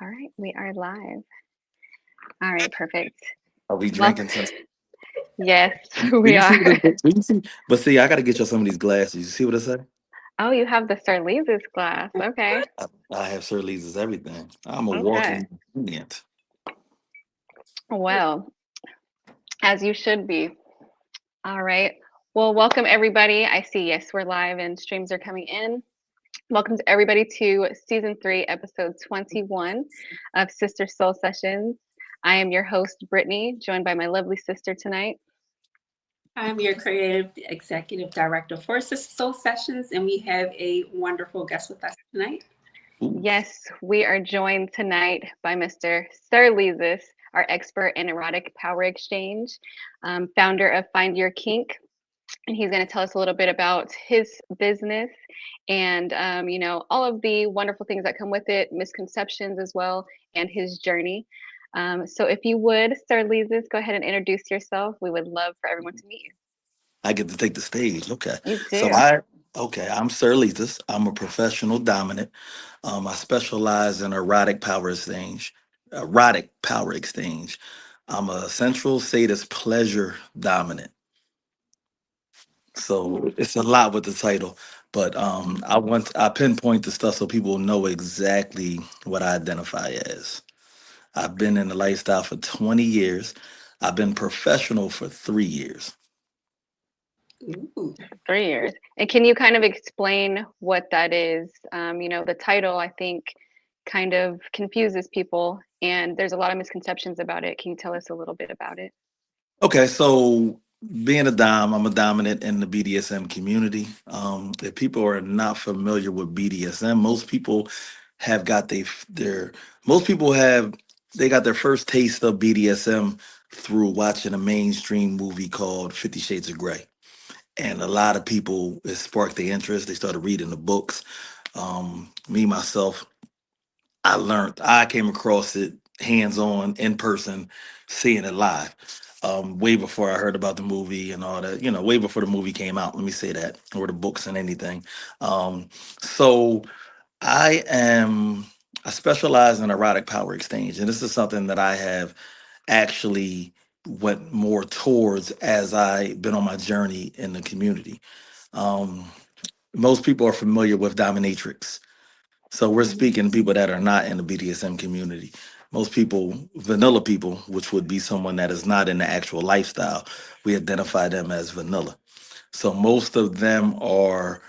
All right, we are live. All right, perfect. Are we Welcome. drinking some? Yes, Do we you see are. what it is? Do you see? But see, I got to get you some of these glasses. You see what I say? Oh, you have the Sir Leezus glass. Okay. I have Sir Leezus everything. I'm a Okay. walking ingredient. Well, as you should be. All right. Well, welcome everybody. I see, yes, we're live and streams are coming in. Welcome to everybody to season 3, episode 21 of Sister Soul Sessions. I am your host, Brittany, joined by my lovely sister tonight. I'm your creative executive director for Sister Soul Sessions, and we have a wonderful guest with us tonight. Ooh. Yes, we are joined tonight by Mr. Sir Leezus, our expert in erotic power exchange, founder of Find Your Kink. And he's going to tell us a little bit about his business and, all of the wonderful things that come with it, misconceptions as well, and his journey. So if you would, Sir Leezus, go ahead and introduce yourself. We would love for everyone to meet you. I get to take the stage. Okay. You So too. I'm Sir Leezus. I'm a professional dominant. I specialize in erotic power exchange. I'm a central sadist pleasure dominant. So it's a lot with the title, but I pinpoint the stuff so people know exactly what I identify as. I've been in the lifestyle for 20 years. I've been professional for 3 years. Ooh. 3 years. And can you kind of explain what that is? The title, I think, kind of confuses people, and there's a lot of misconceptions about it. Can you tell us a little bit about it? Okay, so being a dom, I'm a dominant in the BDSM community. If people are not familiar with BDSM, most people have got their most people have they got their first taste of BDSM through watching a mainstream movie called 50 Shades of Grey. And a lot of people, it sparked their interest. They started reading the books. Me myself, I came across it hands on, in person, seeing it live. Way before I heard about the movie and all that, way before the movie came out, let me say that, or the books and anything. So I am, I specialize in erotic power exchange, and this is something that I have actually went more towards as I been on my journey in the community. Um, Most people are familiar with dominatrix. So we're Mhm. speaking to people that are not in the BDSM community. Most people, vanilla people, which would be someone that is not in the actual lifestyle, we identify them as vanilla. So most of them are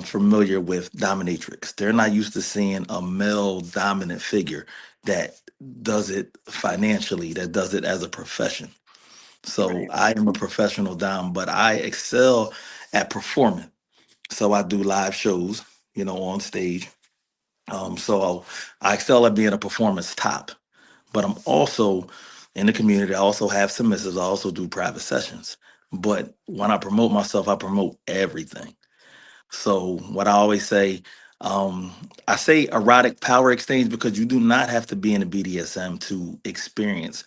familiar with dominatrix. They're not used to seeing a male dominant figure that does it financially, that does it as a profession. So Right. I am a professional dom, but I excel at performing. So I do live shows, on stage. So I excel at being a performance top, but I'm also in the community. I also have submissives. I also do private sessions. But when I promote myself, I promote everything. So what I always say, um, I say erotic power exchange because you do not have to be in the BDSM to experience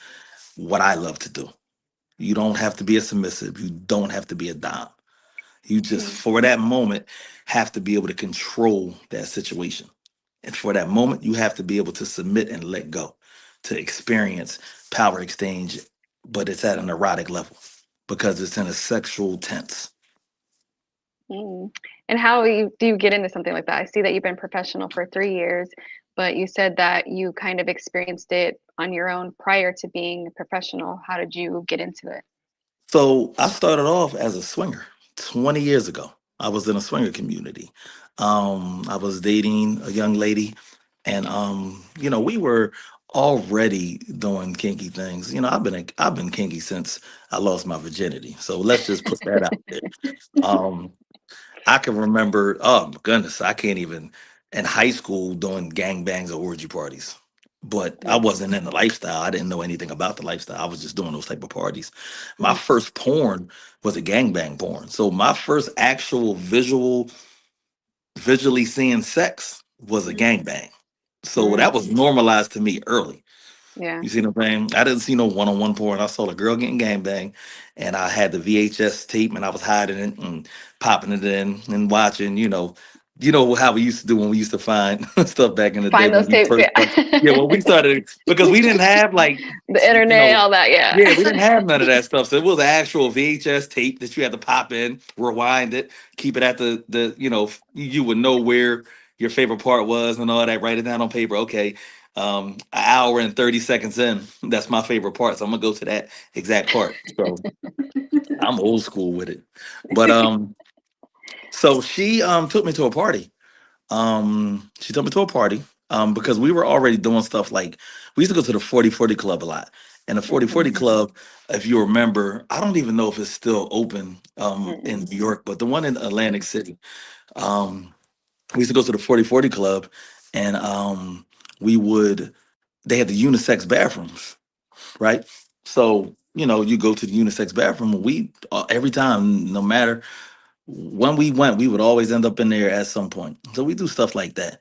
what I love to do. You don't have to be a submissive. You don't have to be a dom. You just, Mm. for that moment, have to be able to control that situation. And for that moment, you have to be able to submit and let go to experience power exchange, but it's at an erotic level because it's in a sexual tense. Mm. And how do you get into something like that? I see that you've been professional for 3 years, but you said that you kind of experienced it on your own prior to being a professional. How did you get into it? So I started off as a swinger 20 years ago. I was in a swinger community. I was dating a young lady, and we were already doing kinky things. I've been kinky since I lost my virginity. So let's just put that out there. Um, I can remember, oh my goodness, I can't even in high school doing gangbangs or orgy parties. But I Mm. wasn't in the lifestyle. I didn't know anything about the lifestyle. I was just doing those type of parties. My Mhm. first porn was a gangbang porn. So my first actual visually seeing sex was a Mhm. gangbang. So that Mm. was normalized to me early. Yeah. You see what I'm saying? I didn't see no one-on-one porn. I saw a girl getting gangbang, and I had the VHS tape, and I was hiding it and popping it in and watching, you know how we used to do when we used to find stuff back in the day Find when those we tapes, first started. Yeah, when we started, because we didn't have like, the you internet, know, all that. yeah, we didn't Yeah. have none of that stuff. So it was an actual VHS tape that you had to pop in, rewind it, keep it at the you would know where your favorite part was and all that. Write it down on paper. Okay, an hour and 30 seconds in, that's my favorite part. So I'm gonna go to that exact part. So I'm old school with it, but so she took me to a party. She took me to a party because we were already doing stuff like we used to go to the 4040 club a lot. And the 4040 Mhm. club, if you remember, I don't even know if it's still open in Mm-mm. New York, but the one in Atlantic City, um, we used to go to the 4040 club and we would they had the unisex bathrooms, right? So, you go to the unisex bathroom, and we every time, no matter when we went, we would always end up in there at some point. So we do stuff like that.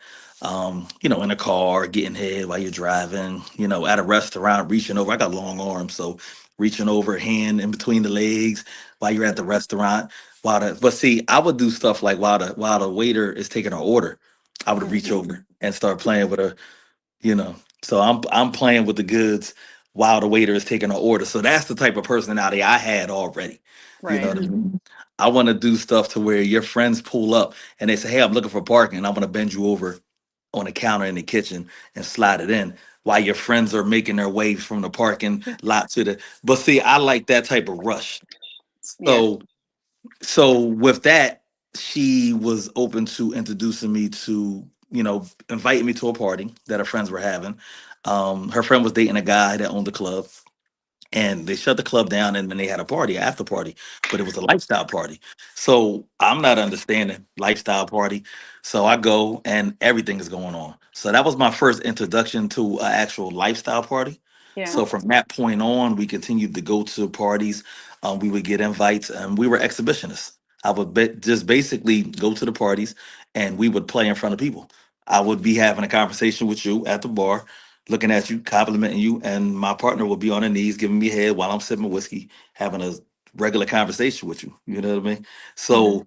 In a car, getting head while you're driving, at a restaurant, reaching over. I got long arms, so reaching over, hand in between the legs while you're at the restaurant. But see, I would do stuff like while the waiter is taking our order, I would reach Mhm. over and start playing with her, you know. So I'm playing with the goods while the waiter is taking an order. So that's the type of personality I had already. You know Right. what I mean? I want to do stuff to where your friends pull up and they say, "Hey, I'm looking for parking." And I'm going to bend you over on the counter in the kitchen and slide it in while your friends are making their way from the parking lot to the. But see, I like that type of rush. Yeah. So with that, she was open to introducing me to, inviting me to a party that her friends were having. Her friend was dating a guy that owned the club, and they shut the club down, and then they had a party, after party, but it was a lifestyle party. So I'm not understanding lifestyle party. So I go and everything is going on. So that was my first introduction to an actual lifestyle party. Yeah. So from that point on, we continued to go to parties. We would get invites, and we were exhibitionists. I would just basically go to the parties, and we would play in front of people. I would be having a conversation with you at the bar, looking at you, complimenting you, and my partner will be on her knees giving me head while I'm sipping whiskey, having a regular conversation with you. You know what I mean? Mhm. So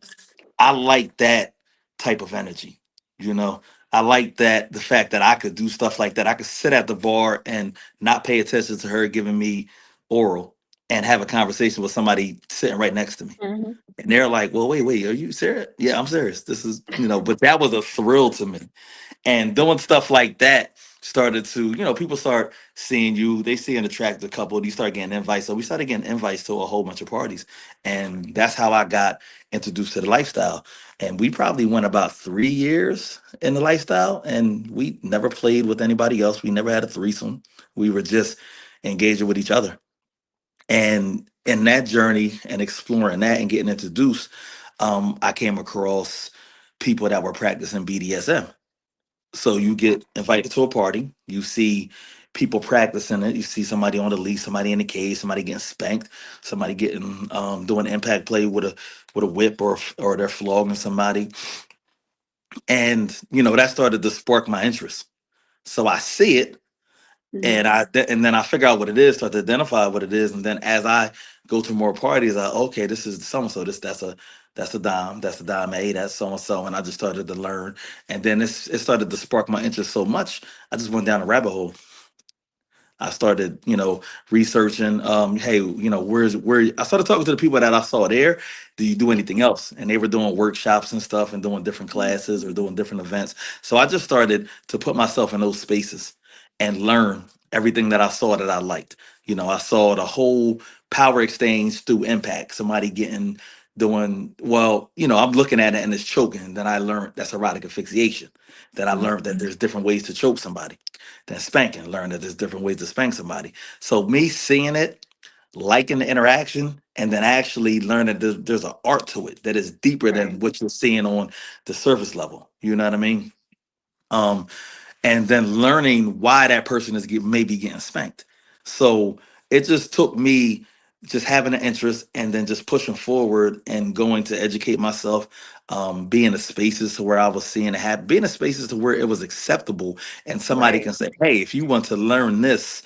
I like that type of energy. You know, I like that the fact that I could do stuff like that. I could sit at the bar and not pay attention to her giving me oral and have a conversation with somebody sitting right next to me. Mhm. And they're like, "Well, wait, are you serious?" Yeah, I'm serious. This is, but that was a thrill to me. And doing stuff like that started to, people start seeing you, they see an attractive couple, you start getting invites. So we started getting invites to a whole bunch of parties. And that's how I got introduced to the lifestyle. And we probably went about 3 years in the lifestyle, and we never played with anybody else. We never had a threesome. We were just engaging with each other. And in that journey and exploring that and getting introduced, I came across people that were practicing BDSM. So you get invited to a party, you see people practicing it, you see somebody on the leash, somebody in the cage, somebody getting spanked, somebody getting doing impact play with a whip, or they're flogging somebody. And that started to spark my interest. So I see it, Mhm. and then I figure out what it is, start to identify what it is, and then as I go to more parties, okay, this is so and so. That's a dime. That's a dime A. That's so and so. And I just started to learn, and then it started to spark my interest so much. I just went down a rabbit hole. I started, researching. Hey, where I started talking to the people that I saw there. Do you do anything else? And they were doing workshops and stuff, and doing different classes or doing different events. So I just started to put myself in those spaces and learn everything that I saw that I liked. I saw the whole power exchange through impact. Somebody doing well. I'm looking at it and it's choking. Then I learned that's erotic asphyxiation. Then I learned that there's different ways to choke somebody. Than spanking. Learn that there's different ways to spank somebody. So me seeing it, liking the interaction, and then actually learning that there's an art to it that is deeper Right. than what you're seeing on the surface level. You know what I mean? Um, and then learning why that person is maybe getting spanked. So it just took me just having an interest and then just pushing forward and going to educate myself, being in spaces to where I was seeing it happen, being in spaces to where it was acceptable, and somebody Right. can say, "Hey, if you want to learn this,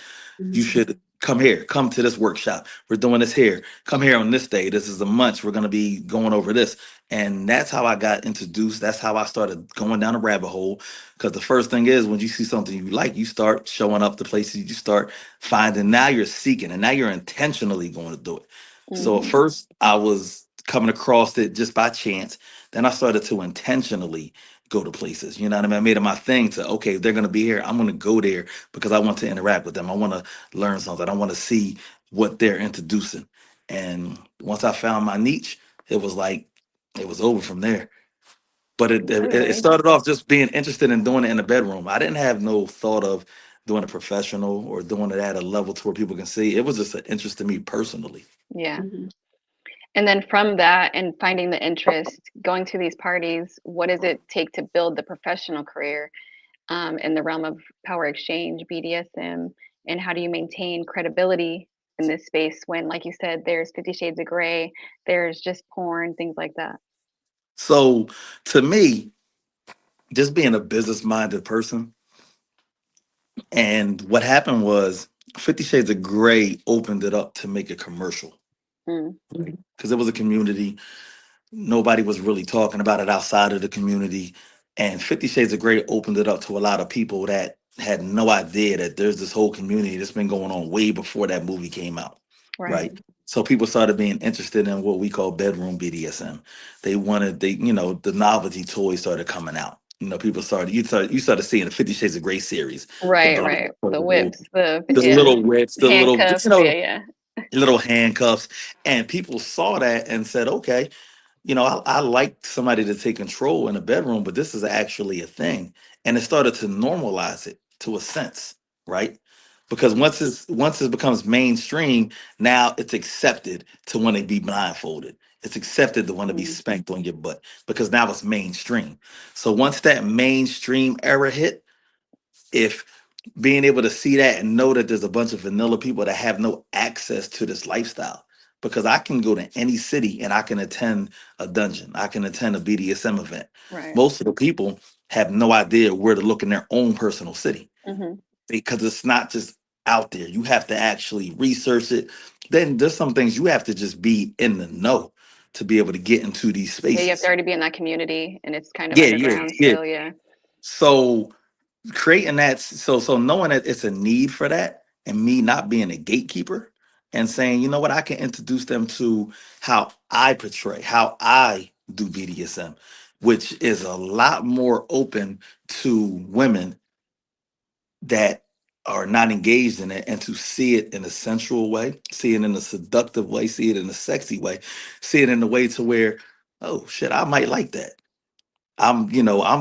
you Mhm. should." come here, come to this workshop. We're doing this here. Come here on this day. This is a month. We're going to be going over this. And that's how I got introduced. That's how I started going down a rabbit hole. Because the first thing is when you see something you like, you start showing up to places, you start finding, now you're seeking and now you're intentionally going to do it. So at Mhm. first I was coming across it just by chance. Then I started to intentionally go to places. You know what I mean? I made it my thing to, okay, if they're going to be here, I'm going to go there because I want to interact with them. I want to learn something. I want to see what they're introducing. And once I found my niche, it was like it was over from there. But it Absolutely. started off just being interested in doing it in the bedroom. I didn't have no thought of doing it professional or doing it at a level to where people can see. It was just an interest to me personally. Yeah. Mhm. And then from that and finding the interest, going to these parties, what does it take to build the professional career in the realm of power exchange, BDSM, and how do you maintain credibility in this space when, like you said, there's 50 Shades of Grey, there's just porn, things like that? So to me, just being a business minded person, and what happened was 50 Shades of Grey opened it up to make a commercial Mm, because it was a community. Nobody was really talking about it outside of the community. And 50 Shades of Grey opened it up to a lot of people that had no idea that there's this whole community that's been going on way before that movie came out. right. Right. So people started being interested in what we call bedroom BDSM. The novelty toys started coming out. People started seeing the 50 Shades of Grey series, the Right, black, right. The purple, whips, the the yeah, little whips, the little, handcuffs. Yeah, yeah. little handcuffs. And people saw that and said, okay, I like somebody to take control in a bedroom, but this is actually a thing. And it started to normalize it to a sense, right? Because once it becomes mainstream, now it's accepted to want to be blindfolded. It's accepted to want to be Mm, spanked on your butt because now it's mainstream. So once that mainstream era hit, if being able to see that and know that there's a bunch of vanilla people that have no access to this lifestyle, because I can go to any city and I can attend a dungeon, I can attend a BDSM event. right. Most of the people have no idea where to look in their own personal city Hmm. because it's not just out there. You have to actually research it. Then there's some things you have to just be in the know to be able to get into these Yeah, you have to spaces. already be in that community and it's kind of Yeah, yeah, underground yeah. still. Yeah. So creating that, so knowing that it's a need for that, and me not being a gatekeeper and saying, you know what, I can introduce them to how I portray, how I do BDSM, which is a lot more open to women that are not engaged in it, and to see it in a sensual way, see it in a seductive way, see it in a sexy way, see it in a way to where, oh shit, I might like that. I'm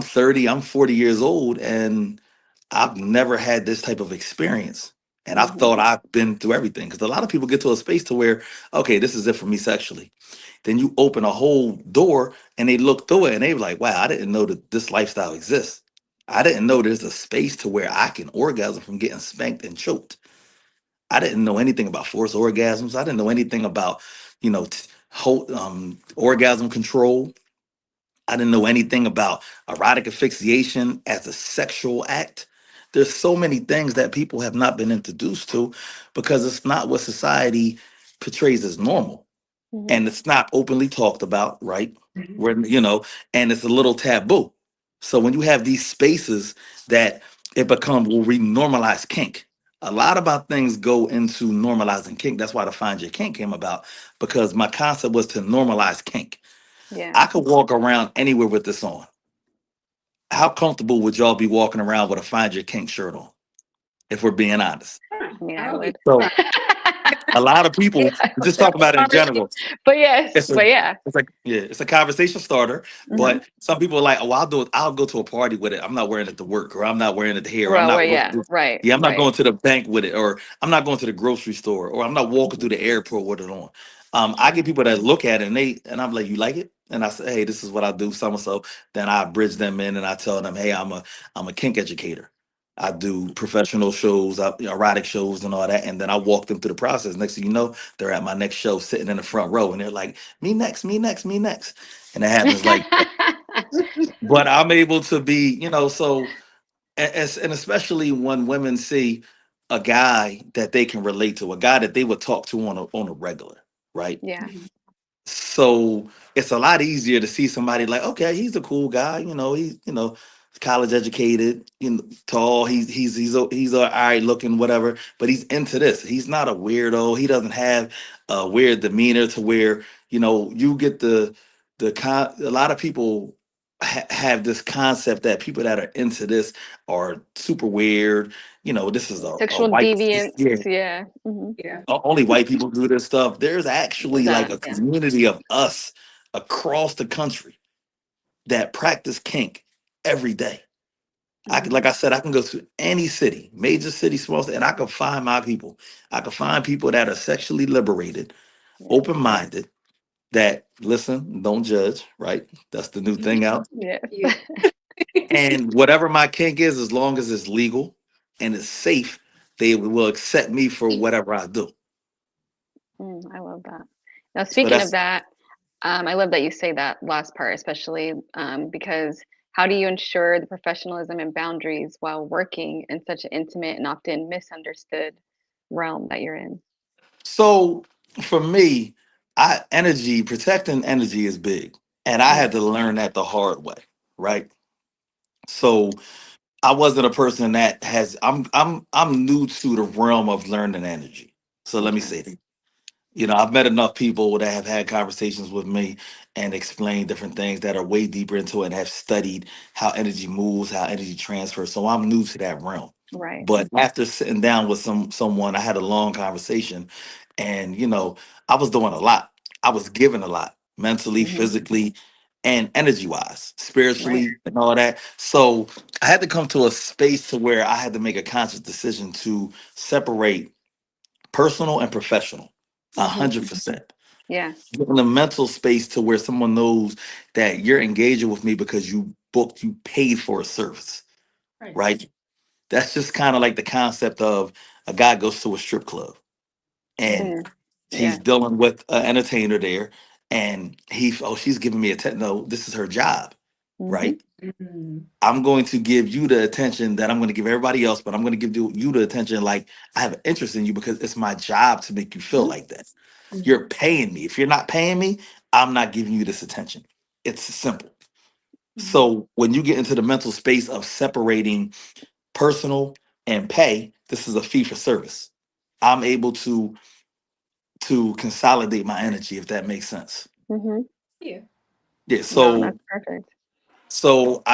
30, I'm 40 years old, and I've never had this type of experience. And I Hmm. thought I've been through everything. Because a lot of people get to a space to where, okay, this is it for me sexually. Then you open a whole door and they look through it and they're like, wow, I didn't know that this lifestyle exists. I didn't know there's a space to where I can orgasm from getting spanked and choked. I didn't know anything about forced orgasms. I didn't know anything about, orgasm control. I didn't know anything about erotic asphyxiation as a sexual act. There's so many things that people have not been introduced to because it's not what society portrays as normal. Hmm. And it's not openly talked about, right? And it's a little taboo. So when you have these spaces that it becomes, well, we normalize kink. A lot about things go into normalizing kink. That's why the Find Your Kink came about, because my concept was to normalize kink. Yeah. I could walk around anywhere with this on. How comfortable would y'all be walking around with a Find Your Kink shirt on, if we're being honest? Fine. I mean, I I'll be would. So a lot of Yeah, people I just would. talk about it in general. But yes, It's a but yeah. it's like, yeah, it's a conversation starter. Hmm. But some people are like, oh, I'll go to a party with it. I'm not wearing it to work, or I'm not wearing it here, or I'm Well, not yeah, right, yeah, I'm not right. going to the bank with it, or I'm not going to the grocery store, or I'm not walking through the airport with it on. I get people that look at it and I'm like, you like it? And I say, hey, this is what I do, so. Then I bridge them in and I tell them, hey, I'm a kink educator. I do professional shows, erotic shows, and all that. And then I walk them through the process. Next thing you know, they're at my next show, sitting in the front row, and they're like, me next, me next, me next. And it happens like, but I'm able to be, so, and especially when women see, a guy that they can relate to, a guy that they would talk to on a regular, right? Yeah. Mhm. So it's a lot easier to see somebody like, okay, he's a cool guy, he's college educated, tall, he's all right looking, whatever, but he's into this. He's not a weirdo. He doesn't have a weird demeanor to where, you get a lot of people have this concept that people that are into this are super weird. This is a Sexual white, deviance. yeah, Yeah. Hmm. Yeah. only white people do this stuff. There's actually like That. a Yeah. community of us across the country that practice kink every day. Mhm. Like I said, I can go to any city, major city, small city, and I can find my people. I can find people that are sexually liberated, Yeah. open minded, that listen, don't judge, right? That's the new thing out. Yes. Yeah. And whatever my kink is, as long as it's legal and it's safe, they will accept me for whatever I do. I love that. Now, So speaking of that's that, I love that you say that last part, especially because how do you ensure the professionalism and boundaries while working in such an intimate and often misunderstood realm that you're in? so for me, protecting energy is big. And I Mm, had to learn that the hard way, right? So I wasn't a person that has I'm new to the realm of learning energy. So let me okay. say that. I've met enough people that have had conversations with me and explained different things that are way deeper into it and have studied how energy moves, how energy transfers. So I'm new to that realm. Right. But after sitting down with someone, I had a long conversation, and I was doing a lot. I was giving a lot, mentally, Hmm. physically, and energy wise, Right. spiritually, and all that. So I had to come to a space to where I had to make a conscious decision to separate personal and professional, a Hmm. 100%. Yeah. Get in a mental space to where someone knows that you're engaging with me because you paid for a service, Right. right? That's just kind of like the concept of a guy goes to a strip club and Mm, he's yeah. dealing with an entertainer there, and she's giving me no, this is her job, Hmm. right? Mhm. I'm going to give you the attention that I'm going to give everybody else, but I'm going to give you the attention like I have an interest in you because it's my job to make you feel like that. Mhm. You're paying me. If you're not paying me, I'm not giving you this attention. It's simple. Mhm. So when you get into the mental space of separating personal and pay, this is a fee for service. I'm able to consolidate my energy, if that makes sense. Hmm. Yeah. Yeah. No, So that's perfect.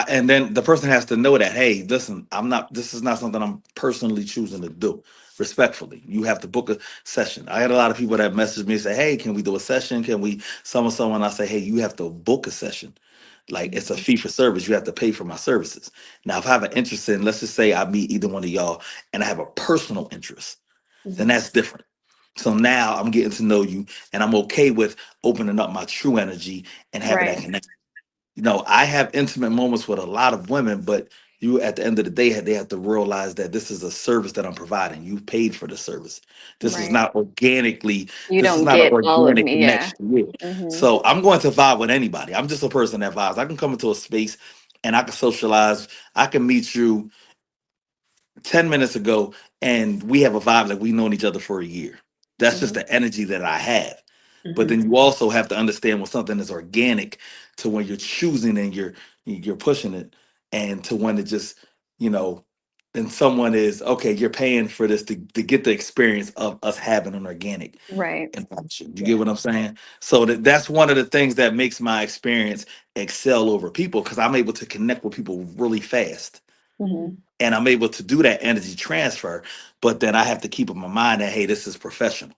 and then the person has to know that, hey, listen, this is not something I'm personally choosing to do. Respectfully, you have to book a session. I had a lot of people that message me and say, hey, can we do a session? Can we, someone? I say, hey, you have to book a session. Like it's a Mhm. fee for service. You have to pay for my services. Now, if I have an interest in, let's just say I meet either one of y'all and I have a personal interest, then Mhm. that's different. So now I'm getting to know you and I'm okay with opening up my true energy and having that Right. connection. I have intimate moments with a lot of women, but you at the end of the day, they have to realize that this is a service that I'm providing. You paid for the service. This is Right. not organically, You this is don't not an get all of organic me. Yeah. connection. Yeah. Hmm. So I'm going to vibe with anybody. I'm just a person that vibes. I can come into a space and I can socialize. I can meet you 10 minutes ago and we have a vibe like we've known each other for a year. That's just Hmm. the energy that I have. But Mhm. then you also have to understand when something is organic to when you're choosing and you're pushing it, and to when it just, you know, and someone is okay, you're paying for this to get the experience of us having an organic Right. interaction. You get Yeah. what I'm saying? So that's one of the things that makes my experience excel over people because I'm able to connect with people really fast Hmm. Mhm. and I'm able to do that energy transfer. But then I have to keep in my mind that hey, this is professional,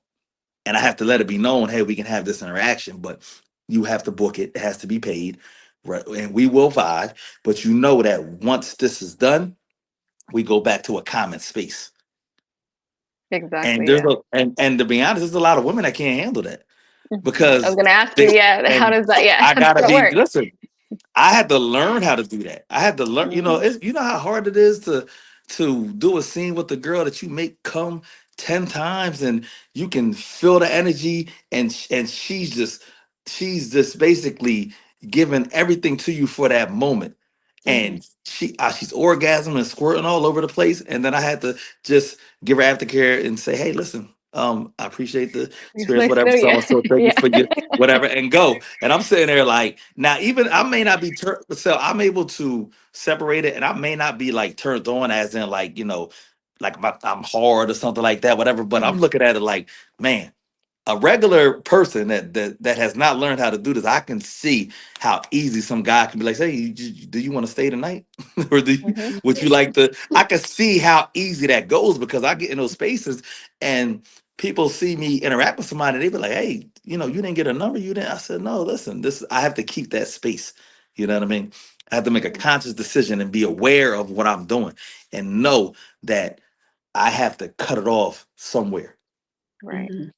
and I have to let it be known, hey, we can have this interaction, but you have to book it. It has to be paid, right? And we will vibe. But you know that once this is done, we go back to a common space. And Exactly. there's Yeah. and to be honest, there's a lot of women that can't handle that I was because gonna ask you. they Yeah. How and does that? Yeah. I How does gotta that be work? listen. I had to learn how to do that. I had to learn, Hmm. you know how hard it is to do a scene with the girl that you make come 10 times and you can feel the energy and she's just basically giving everything to you for that moment. Mhm. and she's orgasming and squirting all over the place, and then I had to just give her aftercare and say, hey, listen, I appreciate the It's experience, nice to whatever, know so you. and so, thank you Yeah. for your whatever, and go. And I'm sitting there like, now even I may not be so I'm able to separate it, and I may not be like turned on as in like, like I'm hard or something like that, whatever, but I'm Mhm. looking at it like, man, a regular person that has not learned how to do this, I can see how easy some guy can be like, "Hey, do you want to stay tonight, or Hmm. would you like to?" I can see how easy that goes because I get in those spaces and people see me interact with somebody, and they be like, "Hey, you didn't get a number, you didn't." I said, "No, listen, this I have to keep that space." You know what I mean? I have to make a conscious decision and be aware of what I'm doing and know that I have to cut it off somewhere. Right. Mhm.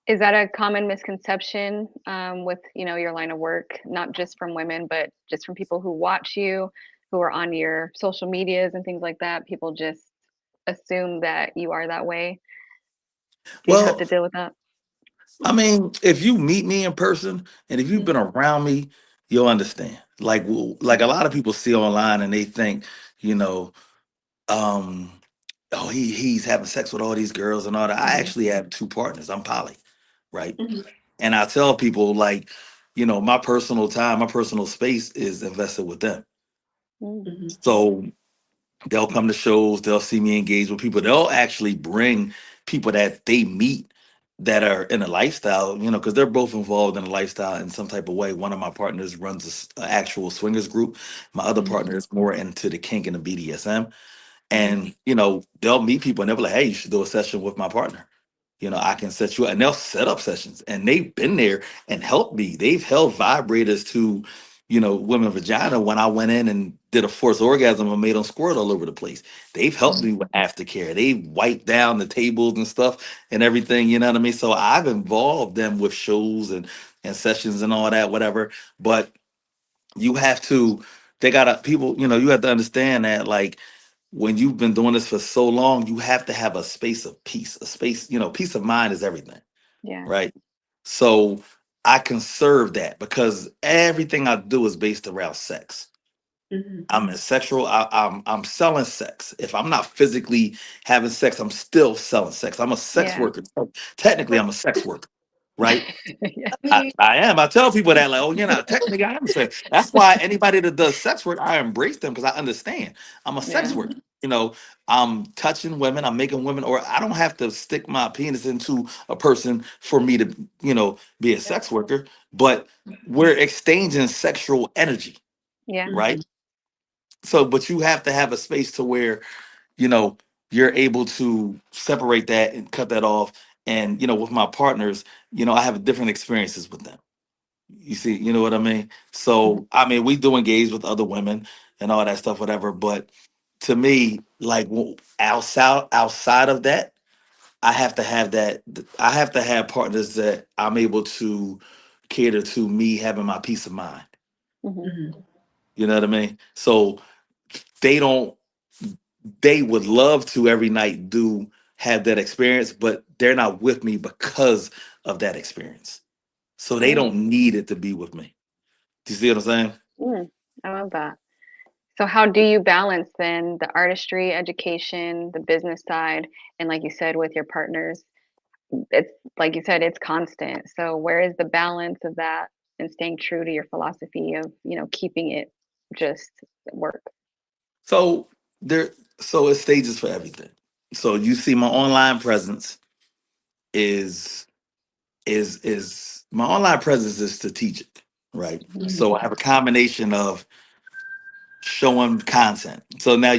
Is that a common misconception with your line of work, not just from women, but just from people who watch you, who are on your social medias and things like that? People just assume that you are that way. Do you have Well, to deal with that? I mean, if you meet me in person and if you've Mhm. been around me, you'll understand. Like a lot of people see online and they think, you know, um, oh, he's having sex with all these girls and all that. I Mhm. actually have two partners. I'm poly, right? Mhm. And I tell people like, my personal time, my personal space is invested with them. Mm. Mhm. So they'll come to shows, they'll see me engage with people. They'll actually bring people that they meet that are in a lifestyle, because they're both involved in a lifestyle in some type of way. One of my partners runs a actual swingers group. My other Mhm. partner is more into the kink and the BDSM. Mhm. And, they'll meet people and they'll be like, hey, you should do a session with my partner. I can set you up, and they'll set up sessions, and they've been there and helped me. They've held vibrators to, women vagina when I went in and did a forced orgasm and made them squirt all over the place. They've helped me with aftercare. They wiped down the tables and stuff and everything. You know what I mean? So I've involved them with shows and sessions and all that, whatever. But you have to, they gotta people, you have to understand that like when you've been doing this for so long, you have to have a space of peace, a space, peace of mind is everything, Yeah. right? So I conserve that because everything I do is based around sex. Mhm. I'm a sexual. I'm selling sex. If I'm not physically having sex, I'm still selling sex. I'm a sex Yeah. worker. So technically, I'm a sex worker, right? Yeah. I I, mean, I am. I tell people that, like, oh, technically I am sex. That's why anybody that does sex work, I embrace them because I understand I'm a sex Yeah. worker. I'm touching women, I'm making women, or I don't have to stick my penis into a person for me to, be a sex worker, but we're exchanging sexual energy, Yeah. right? Mhm. So, but you have to have a space to where, you know, you're able to separate that and cut that off. And, with my partners, I have different experiences with them. You see, you know what I mean? Mhm. So, I mean, we do engage with other women and all that stuff, whatever. But to me, like outside of that, I have to have that. I have to have partners that I'm able to cater to me having my peace of mind. Hmm. Mhm. You know what I mean? So they don't. They would love to every night do have that experience, but they're not with me because of that experience. So they Mm. don't need it to be with me. Do you see what I'm saying? Mm. I love that. So how do you balance then the artistry, education, the business side, and like you said, with your partners? It's like you said, it's constant. So where is the balance of that and staying true to your philosophy of, keeping it just work? So there, so it's stages for everything. So you see, my online presence is my online presence is strategic, right? Mhm. So I have a combination of showing content. So now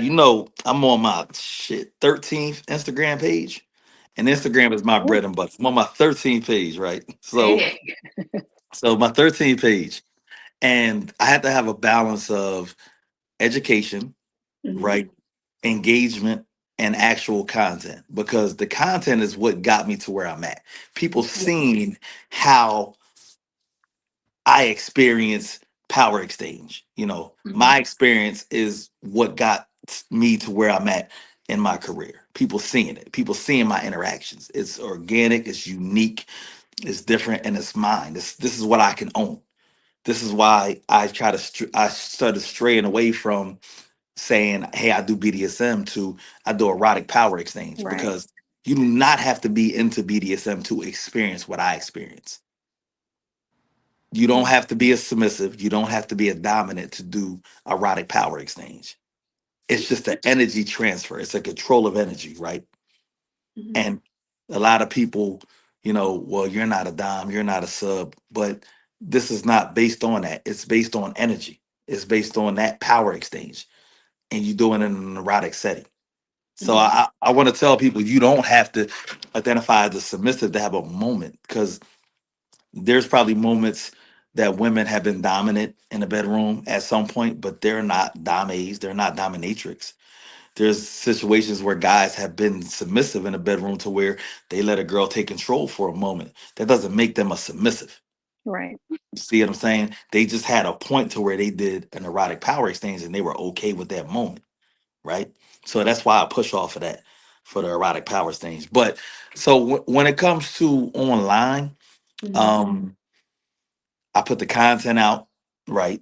I'm on my 13th Instagram page, and Instagram is my Ooh. bread and butter. I'm on my 13th page, right? So Hey. my 13th page, and I had to have a balance of education, Mhm. right? Engagement and actual content because the content is what got me to where I'm at. People seeing how I experience power exchange. Mhm. My experience is what got me to where I'm at in my career. People seeing it, people seeing my interactions. It's organic, it's unique, it's different, and it's mine. This is what I can own. This is why I started straying away from saying, "Hey, I do BDSM," to I do erotic power exchange, Right. because you do not have to be into BDSM to experience what I experience. You don't have to be a submissive. You don't have to be a dominant to do erotic power exchange. It's just an energy transfer. It's a control of energy, right? Mhm. And a lot of people, well, you're not a dom, you're not a sub, but this is not based on that. It's based on energy. It's based on that power exchange, and you do it in an erotic setting. So Mhm. I want to tell people, you don't have to identify as a submissive to have a moment, because there's probably moments that women have been dominant in the bedroom at some point, but they're not domes, they're not dominatrix. There's situations where guys have been submissive in a bedroom to where they let a girl take control for a moment. That doesn't make them a submissive. Right. You see what I'm saying? They just had a point to where they did an erotic power exchange and they were okay with that moment, right? So that's why I push off of that for the erotic power exchange. But so when it comes to online, Mhm. um, I put the content out, right?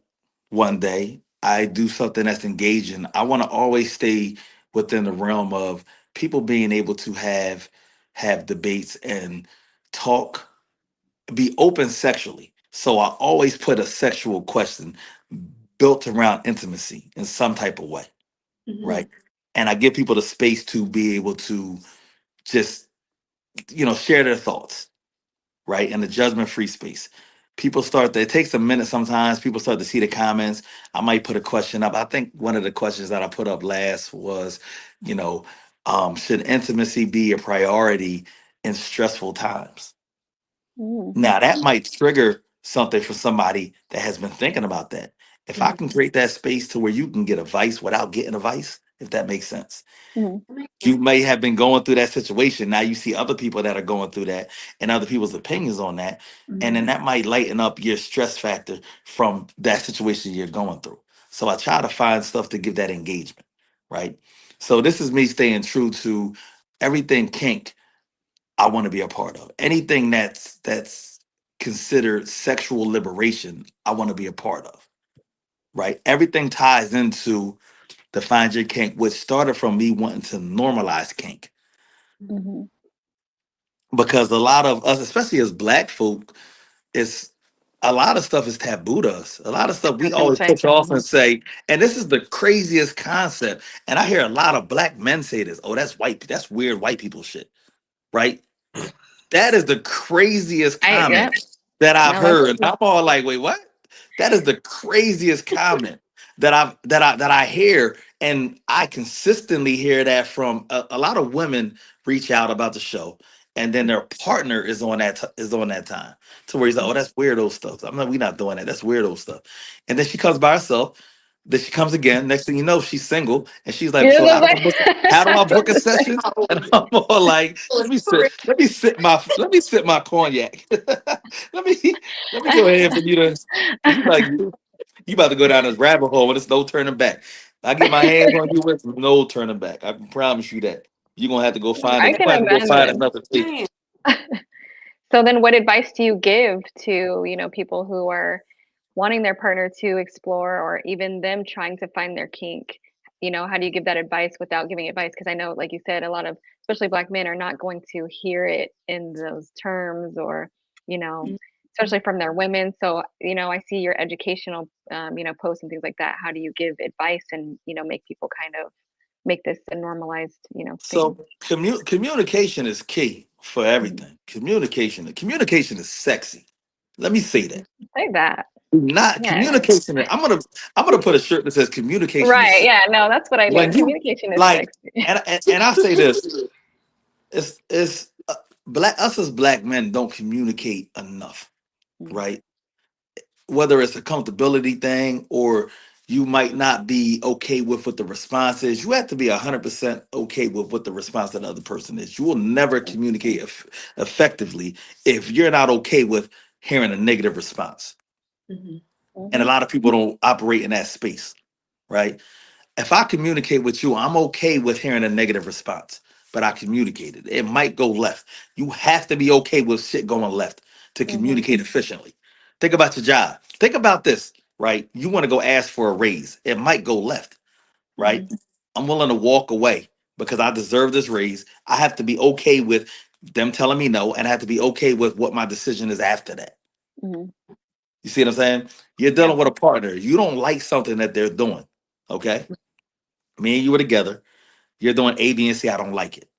One day I do something that's engaging. I want to always stay within the realm of people being able to have debates and talk, be open sexually. So I always put a sexual question built around intimacy in some type of way, Mhm. right? And I give people the space to be able to just, share their thoughts, right? In the judgment free space. It takes a minute sometimes. People start to see the comments. I might put a question up. I think one of the questions that I put up last was, you know, should intimacy be a priority in stressful times? Mm. Now, that might trigger something for somebody that has been thinking about that. If I Mhm. can create that space to where you can get advice without getting advice, if that makes sense, Mhm. you may have been going through that situation. Now you see other people that are going through that and other people's opinions on that. And Mhm. then that might lighten up your stress factor from that situation you're going through. So I try to find stuff to give that engagement, right? So this is me staying true to everything kink I want to be a part of. Anything that's considered sexual liberation, I want to be a part of, right? Everything ties into the Find Your Kink, which started from me wanting to normalize kink, Mhm. because a lot of us, especially as black folk, it's a lot of stuff is taboo to us. A lot of stuff we That's gonna always say. push off and say, and this is the craziest concept. And I hear a lot of black men say this, oh, that's weird white people shit, right? That is the craziest Yep. comment that I've No, that's heard. And I'm all like, wait, what? That is the craziest comment that I hear. And I consistently hear that from a lot of women reach out about the show. And then their partner is on that time to where he's like, oh, that's weirdo stuff. I'm like, we're not doing that. That's weirdo stuff. And then she comes by herself. Then she comes again. Next thing you know, she's single, and she's like, yeah, "So that's like- how do I book a session?" And I'm all like, let me sip my cognac. Let me go ahead for you to, cause you about to go down this rabbit hole and it's no turning back. I get my hands on you with no turning back. I can promise you that. You're gonna have to go find I it. can You're gonna have to go find imagine. another place. Man. So then what advice do you give to, people who are wanting their partner to explore or even them trying to find their kink? How do you give that advice without giving advice? Because I know, like you said, a lot of especially black men are not going to hear it in those terms or, you know, Mhm. especially from their women. So, I see your educational, posts and things like that. How do you give advice and, make people kind of make this a normalized, thing? So communication is key for Mhm. everything. Communication is sexy. Let me say that. Say that. Not Yeah. communication. I'm gonna put a shirt that says communication is Right, sexy. yeah, no, that's what I do. When you Communication is like, sexy. and I say this, it's black us as black men don't communicate enough, Mm, right? Whether it's a comfortability thing or you might not be okay with what the response is, you have to be 100% okay with what the response of the other person is. You will never communicate effectively if you're not okay with hearing a negative response. Mhm. And a mhm, lot of people don't operate in that space, right? If I communicate with you, I'm okay with hearing a negative response, but I communicated. It might go left. You have to be okay with shit going left to mhm, communicate efficiently. Think about your job. Think about this, right? You want to go ask for a raise. It might go left, right? Mhm. I'm willing to walk away because I deserve this raise. I have to be okay with them telling me no, and I have to be okay with what my decision is after that. Mhm. You see what I'm saying? You're Yeah. dealing with a partner. You don't like something that they're doing. Okay. Me and you were together. You're doing A, B, and C. I don't like it.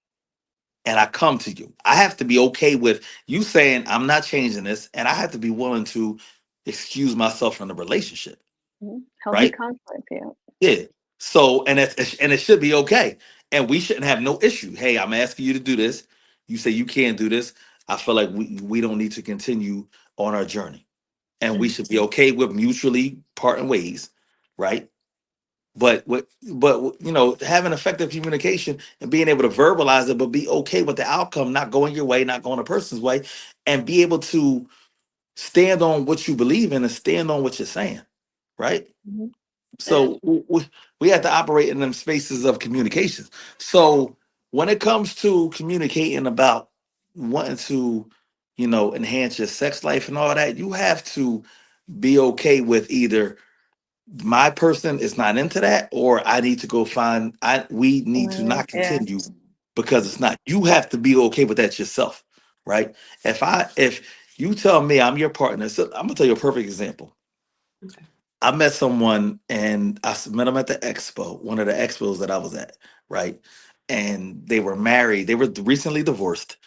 And I come to you. I have to be okay with you saying, I'm not changing this. And I have to be willing to excuse myself from the relationship. Mhm. Healthy Right. conflict, yeah. Yeah. So, and it should be okay. And we shouldn't have no issue. Hey, I'm asking you to do this. You say you can't do this. I feel like we don't need to continue on our journey. And we Mhm. should be okay with mutually parting ways, right? But you know, having effective communication and being able to verbalize it, but be okay with the outcome, not going your way, not going a person's way, and be able to stand on what you believe in and stand on what you're saying, right? Mhm. So we have to operate in them spaces of communication. So when it comes to communicating about wanting to, you know, enhance your sex life and all that, you have to be okay with either my person is not into that, or I need to go find. We need to Right, not yeah. continue because it's not. You have to be okay with that yourself, right? If you tell me I'm your partner, so I'm gonna tell you a perfect example. Okay. I met someone and met them at the expo, one of the expos that I was at, right? And they were married. They were recently divorced,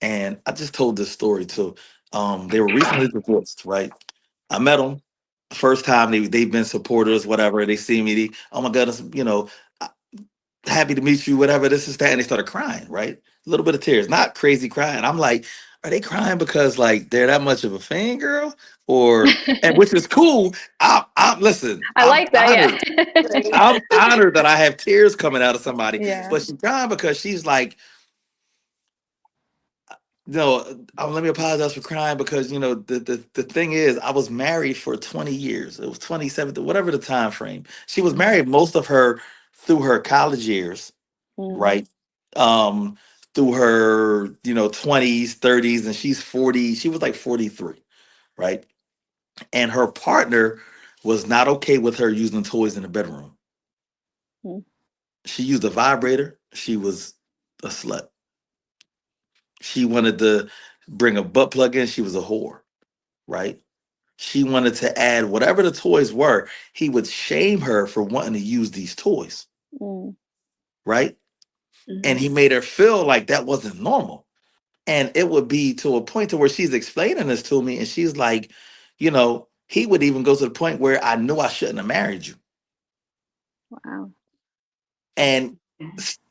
and I just told this story too. They were recently divorced, right? I met them first time. They've been supporters, whatever. They see me. Oh my goodness, you know, happy to meet you, whatever. This is that, and they started crying, right? A little bit of tears, not crazy crying. I'm like, are they crying because like they're that much of a fangirl, or and which is cool. I'm listen. I I'm like that, yeah. honored. Right. I'm honored that I have tears coming out of somebody, Yeah. but she's crying because she's like, no, let me apologize for crying because you know the thing is I was married for 20 years. It was 27, whatever the time frame. She was Mhm. married most of her through her college years, Mm. right? Um, through her, you know, 20s, 30s, and she's 40. She was like 43, right? And her partner was not okay with her using toys in the bedroom. Mm. She used a vibrator. She was a slut. She wanted to bring a butt plug in. She was a whore, right? She wanted to add whatever the toys were. He would shame her for wanting to use these toys, Mm. right? And Mhm. he made her feel like that wasn't normal. And it would be to a point to where she's explaining this to me, and she's like, you know, he would even go to the point where I knew I shouldn't have married you. Wow. And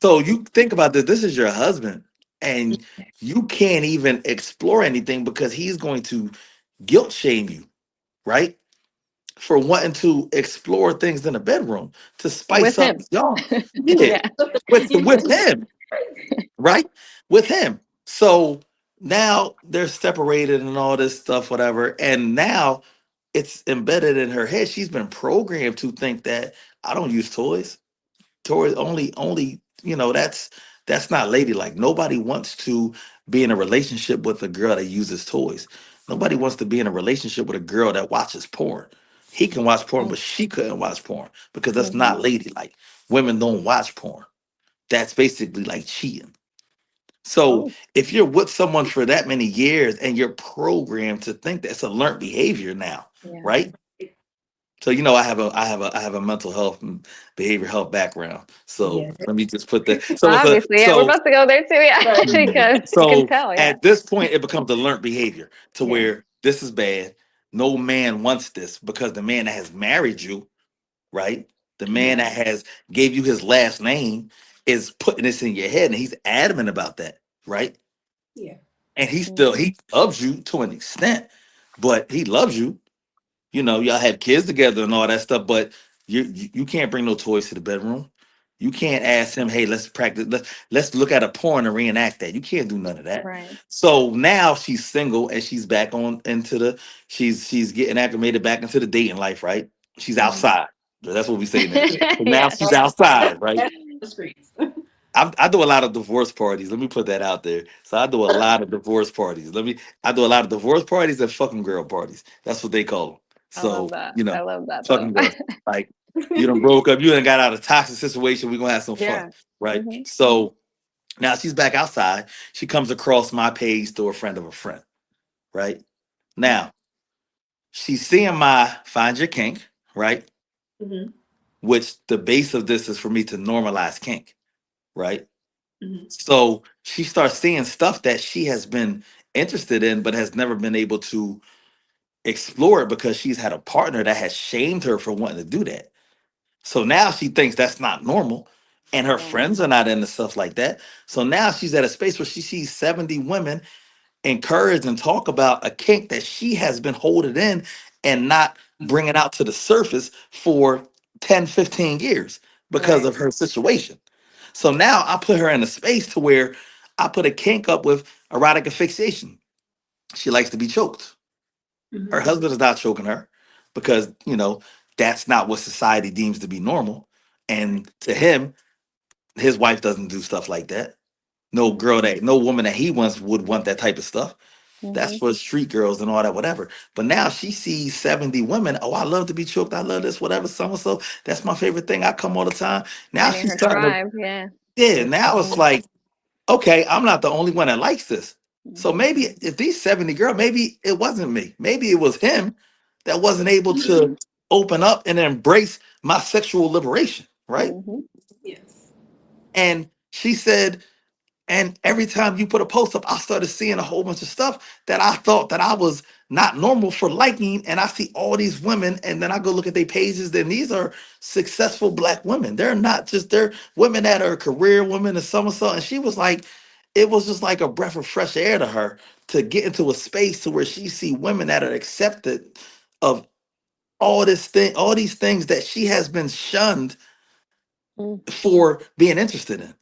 so you think about this, this is your husband, and you can't even explore anything because he's going to guilt shame you, right? For wanting to explore things in the bedroom to With spice up him. y'all. Yeah, Yeah. with You him, crazy. right? With him. So now they're separated and all this stuff, whatever. And now it's embedded in her head. She's been programmed to think that I don't use toys. Toys only, you know, that's not ladylike. Nobody wants to be in a relationship with a girl that uses toys. Nobody wants to be in a relationship with a girl that watches porn. He can watch porn, Mm. but she couldn't watch porn because that's Mhm. not ladylike. Women don't watch porn. That's basically like cheating. So Oh. if you're with someone for that many years and you're programmed to think that's a learned behavior now, Yeah. right? So you know, I have a mental health and behavioral health background. So Yeah. let me just put that. So it's a Obviously, yeah, we're about to go there too, yeah. Right. Because you can so tell, yeah. at this point it becomes a learned behavior to Yeah. where this is bad. No man wants this because the man that has married you, right? The man Yeah. that has gave you his last name is putting this in your head and he's adamant about that, right? Yeah. And Mm. he loves you to an extent, but he loves you. You know, y'all have kids together and all that stuff, but you can't bring no toys to the bedroom. You can't ask him, hey, let's practice, let's look at a porn and reenact that. You can't do none of that. Right. So now she's single and she's back on into the she's getting acclimated back into the dating life, right? She's Mhm. outside. That's what we say now. So now Yeah. she's outside, right? The streets. I do a lot of divorce parties. Let me put that out there. So I do a lot of divorce parties. I do a lot of divorce parties and fucking girl parties. That's what they call them. I love So, that. you I know, love that though. fucking girls. Like, you done broke up, you done got out of a toxic situation. We're gonna have some fun. Yeah. Right. Hmm. So now she's back outside. She comes across my page through a friend of a friend. Right. Now, she's seeing my find your kink, right? Mhm, Which the base of this is for me to normalize kink, right? mhm, So she starts seeing stuff that she has been interested in, but has never been able to explore it because she's had a partner that has shamed her for wanting to do that. So now she thinks that's not normal, and her Right. friends are not into stuff like that. So now she's at a space where she sees 70 women encourage and talk about a kink that she has been holding in and not bringing out to the surface for 10, 15 years because Right. of her situation. So now I put her in a space to where I put a kink up with erotic asphyxiation. She likes to be choked. Her mhm, husband is not choking her because, that's not what society deems to be normal. right, And to him, his wife doesn't do stuff like that. Hmm. No woman that he wants would want that type of stuff. That's Hmm. for street girls and all that, whatever. But now she sees 70 women. Oh, I love to be choked. I love this, whatever, so and so. That's my favorite thing. I come all the time. Now Finding she's her starting to, tribe. Yeah. yeah, now it's like, okay, I'm not the only one that likes this. So Hmm. maybe if these 70 girls, maybe it wasn't me. Maybe it was him that wasn't able mhm, to open up and embrace my sexual liberation, right? Hmm. yes. And she said, and every time you put a post up, I started seeing a whole bunch of stuff that I thought that I was not normal for liking. And I see all these women, and then I go look at their pages. Then these are successful black women. They're not just they're women that are career women and so and so. And she was like, it was just like a breath of fresh air to her to get into a space to where she see women that are accepted of all these things that she has been shunned Mm. for being interested in.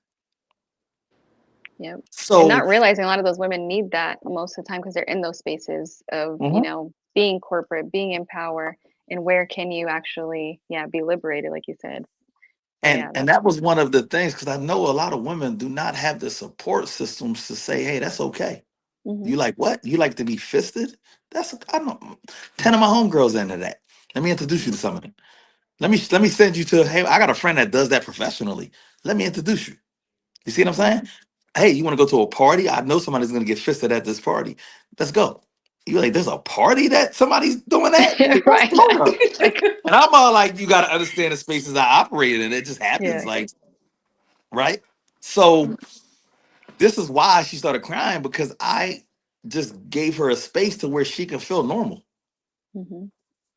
Yep. And So not realizing a lot of those women need that most of the time because they're in those spaces of, mhm. being corporate, being in power, and where can you actually, yeah, be liberated, like you said. So And yeah, and that's that was one of the things because I know a lot of women do not have the support systems to say, "Hey, that's okay." hmm You like what? You like to be fisted? I don't. 10 of my homegirls into that. Let me introduce you to some of them. Let me send you to. Hey, I got a friend that does that professionally. Let me introduce you. You see what I'm saying? Hey, you want to go to a party? I know somebody's going to get fisted at this party. Let's go. You're like, there's a party that somebody's doing that? Yeah, let's right. go. Like, And I'm all like, you got to understand the spaces I operate in. It just happens. yeah. Like, right? So this is why she started crying because I just gave her a space to where she can feel normal. Hmm.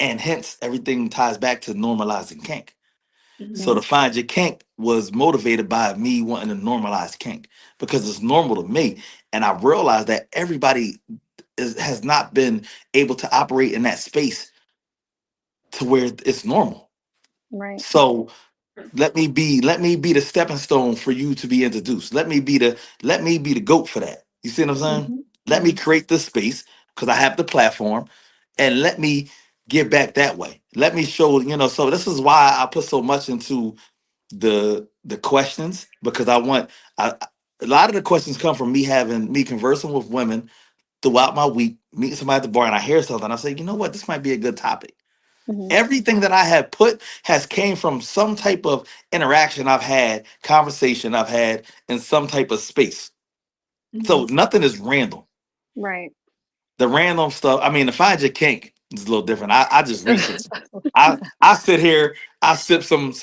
And hence everything ties back to normalizing kink. So Mhm, to find your kink was motivated by me wanting to normalize kink because it's normal to me. And I realized that everybody has not been able to operate in that space to where it's normal. Right. So let me be the stepping stone for you to be introduced. Let me be the goat for that. You see what I'm saying? mhm, Let me create this space because I have the platform, and let me give back that way. Let me show, so this is why I put so much into the questions because a lot of the questions come from me conversing with women throughout my week, meeting somebody at the bar, and I hear something. I say, you know what, this might be a good topic. Hmm. Everything that I have put has came from some type of interaction I've had, conversation I've had in some type of space. So mhm. nothing is random. Right. The random stuff, I mean, to find your kink is a little different. I just research. I sit here, I sip some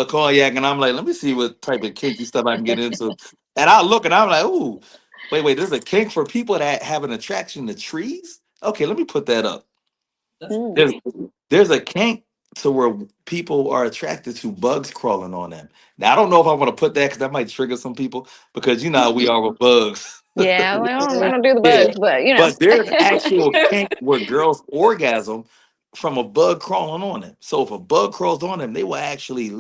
cognac, and I'm like, let me see what type of kinky stuff I can get into. And I look and I'm like, ooh, wait, there's a kink for people that have an attraction to trees. Okay, let me put that up. That's Mm. There's nice. there's a kink to where people are attracted to bugs crawling on them. Now I don't know if I want to put that because that might trigger some people because you know how we are with bugs. Yeah. Like, I don't do the Yeah, bugs, but but there's actual kink where girls orgasm from a bug crawling on them. So if a bug crawls on them, they will actually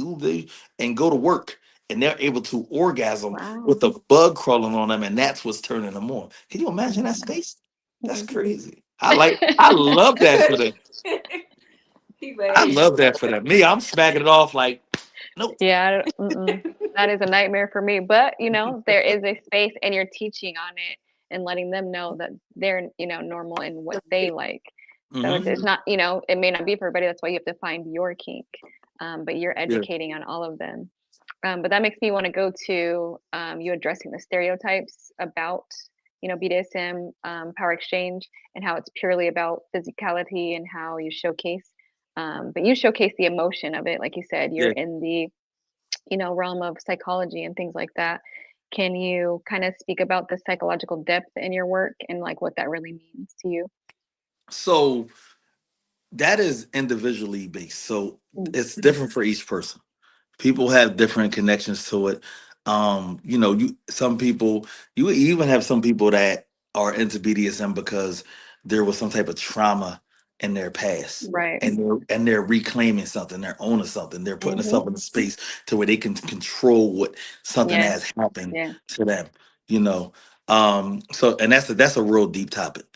and go to work, and they're able to orgasm wow. with the bug crawling on them, and that's what's turning them on. Can you imagine that Hmm. space? That's Hmm. crazy. I love that for them. He I laughed. love that for them. Me, I'm smacking it off like, nope. Yeah. Mm-mm. That is a nightmare for me. But, there is a space and you're teaching on it and letting them know that they're, normal in what they like. So it's not, it may not be for everybody. That's why you have to find your kink. But you're Yeah. educating on all of them. But that makes me want to go to you addressing the stereotypes about, BDSM, power exchange, and how it's purely about physicality and how you showcase. But you showcase the emotion of it. Like you said, you're Yeah. in the, realm of psychology and things like that. Can you kind of speak about the psychological depth in your work and like what that really means to you? So that is individually based. So Mm. it's different for each person. People have different connections to it. You some people, you even have some people that are into BDSM because there was some type of trauma in their past, Right. and they're reclaiming something, they're owning something, they're putting Hmm. themselves in a space to where they can control what something Yeah. has happened Yeah. to them. You know, so and that's a real deep topic.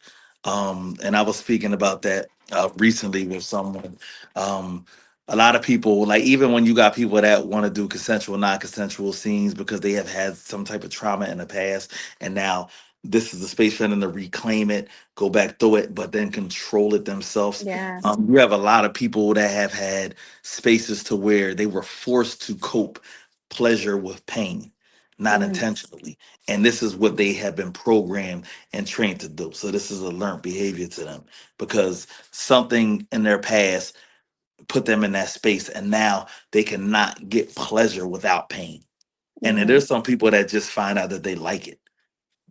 And I was speaking about that recently with someone. Um, a lot of people, like even when you got people that want to do consensual, non-consensual scenes because they have had some type of trauma in the past, and now this is the space for them to reclaim it, go back through it, but then control it themselves. Yeah. You have a lot of people that have had spaces to where they were forced to cope pleasure with pain, not Mm. intentionally, and this is what they have been programmed and trained to do. So this is a learned behavior to them because something in their past put them in that space, and now they cannot get pleasure without pain. And then Hmm. there's some people that just find out that they like it,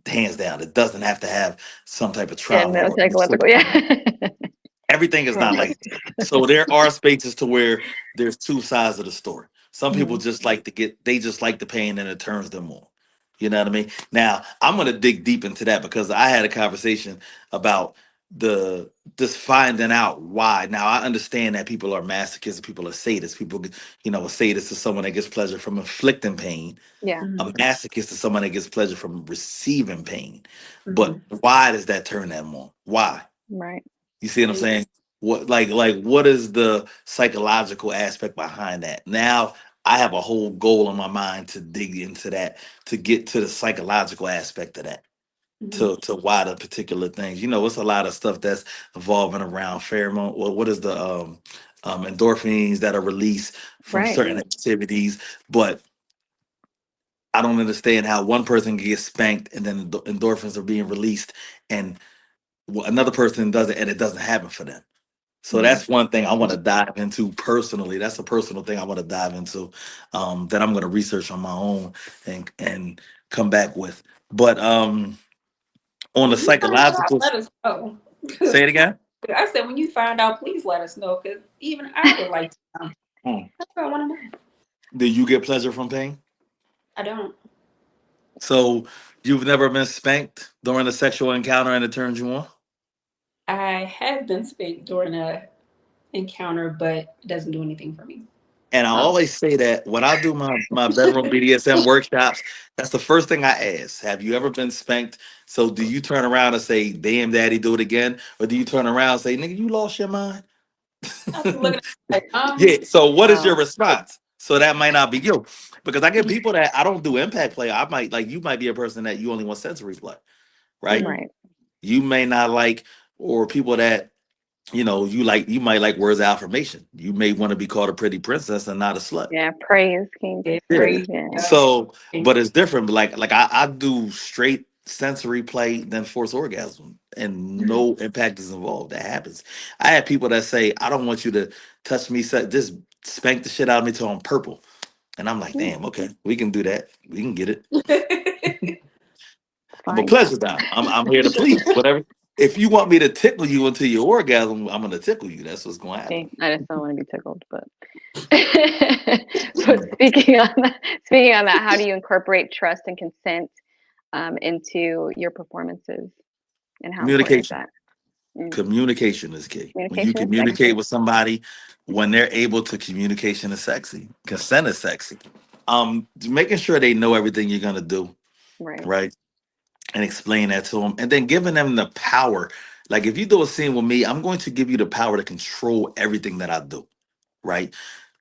hands down. It doesn't have to have some type of Yeah. trauma No or psychological. Yeah. everything is not Trauma. like that. So there are spaces to where there's two sides of the story. Some people Hmm. just like to get, they just like the pain and it turns them on. You know what I mean? Now I'm gonna dig deep into that because I had a conversation about the just finding out why. Now I understand that people are masochists, people are sadists. A sadist is someone that gets pleasure from inflicting pain. Yeah. A masochist is someone that gets pleasure from receiving pain. But Mhm. why does that turn them on? Why? Right. You see what I'm Right. saying? What what is the psychological aspect behind that? Now I have a whole goal in my mind to dig into that, to get to the psychological aspect of that, Mhm. to why the particular things. It's a lot of stuff that's evolving around pheromone. Well, what is the endorphins that are released from Right. certain activities, but I don't understand how one person gets spanked and then the endorphins are being released, and another person does it and it doesn't happen for them. So Mhm. that's one thing I want to dive into personally. That's a personal thing I want to dive into, that I'm going to research on my own and come back with. But on the When you find out, psychological, let us know. say it again. I said, when you find out, please let us know, because even I would like to know. Hmm. That's what I want to know. Do you get pleasure from pain? I don't. So you've never been spanked during a sexual encounter and it turns you on? I have been spanked during a encounter, but it doesn't do anything for me. And I Oh. always say that when I do my bedroom BDSM workshops, that's the first thing I ask. Have you ever been spanked? So do you turn around and say, damn daddy, do it again? Or do you turn around and say, nigga, you lost your mind? I was looking at it like, Yeah. So what is your Wow. response? So that might not be you. Because I get people that I don't do impact play. I might like you might be a person that you only want sensory play, right? mhm. Right. You may not like, or people that you might like words of affirmation. You may want to be called a pretty princess and not a slut. Yeah. Praise kink. Yeah, Yeah. praise. Yeah. So, Okay. but it's different. Like I do straight sensory play than force orgasm, and Mhm. no impact is involved. That happens. I have people that say, "I don't want you to touch me. Just spank the shit out of me till I'm purple." And I'm like, Mm. "Damn, okay, we can do that. We can get it." I'm a Fine. pleasure dime. I'm here to please. Whatever. If you want me to tickle you until your orgasm, I'm gonna tickle you. That's what's gonna See, happen. I just don't want to be tickled, but but Mm. speaking on that, how do you incorporate trust and consent into your performances, and how important is Communication. that? Mm. Communication is key. When you Communication is communicate sexy. with somebody, when they're able to, communication is sexy. Consent is sexy. Making sure they know everything you're gonna do, Right. right? And explain that to them, and then giving them the power. Like if you do a scene with me, I'm going to give you the power to control everything that I do, right?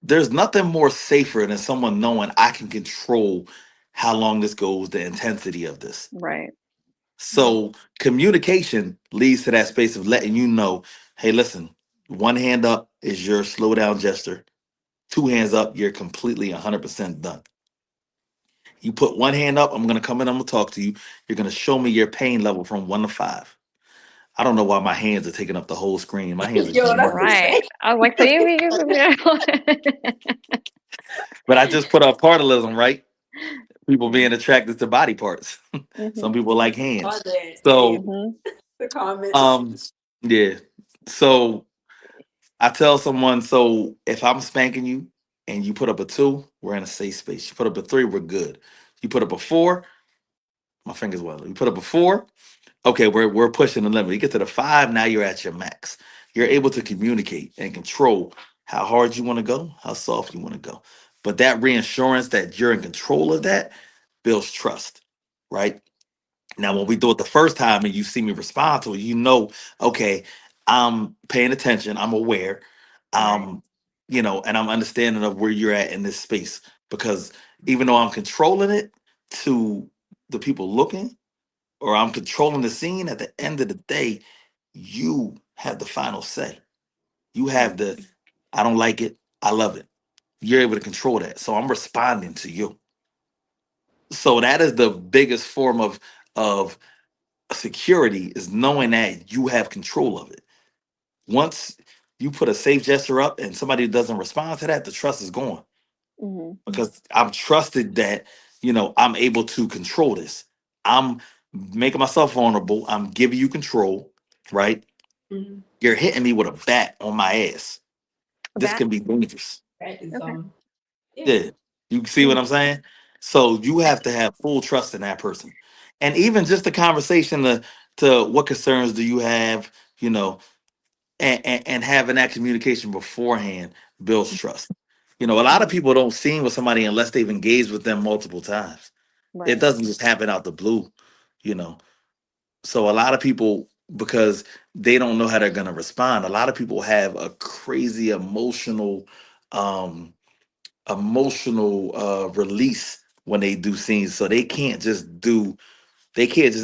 there's nothing more safer than someone knowing I can control how long this goes, the intensity of this. Right. So communication leads to that space of letting you know, hey, listen, one hand up is your slow down gesture. Two hands up, you're completely 100% done. You put one hand up, I'm going to come in, I'm going to talk to you. You're going to show me your pain level from 1 to 5. I don't know why my hands are taking up the whole screen. My hands are Yo, that's humongous. Right. insane. I was like, so you But I just put up parallelism, right? People Yeah. being attracted to body parts. Some Mhm. people like All hands. that. Yeah, So, Mhm. the comments. um, yeah. So I tell someone, so if I'm spanking you and you put up a 2, we're in a safe space. You put up a 3, we're good. You put up a 4, my fingers well. You put up a 4, okay, we're pushing the limit. You get to the 5, now you're at your max. You're able to communicate and control how hard you want to go, how soft you want to go. But that reassurance that you're in control of that builds trust, right? Now, when we do it the first time and you see me respond to it, you know, okay, I'm paying attention, I'm aware, Right. um, and I'm understanding of where you're at in this space. Because even though I'm controlling it to the people looking, or I'm controlling the scene, at the end of the day, you have the final say. You have the, I don't like it, I love it. You're able to control that. So I'm responding to you. So that is the biggest form of security, is knowing that you have control of it. Once you put a safe gesture up and somebody doesn't respond to that, the trust is gone, Mhm. because I'm trusted that, I'm able to control this. I'm making myself vulnerable. I'm giving you control, right? Mhm. You're hitting me with a bat on my ass. This That can be dangerous. That is okay. yeah. Yeah. You see what Mm. I'm saying? So you have to have full trust in that person. And even just the conversation to what concerns do you have, you know, and having that communication beforehand builds trust. A lot of Mhm. people don't see with somebody unless they've engaged with them multiple times. It Right. doesn't just happen out the blue, you know. So a lot of people, because they don't know how they're gonna respond, a lot of people have a crazy um emotional release when they do scenes. So they can't just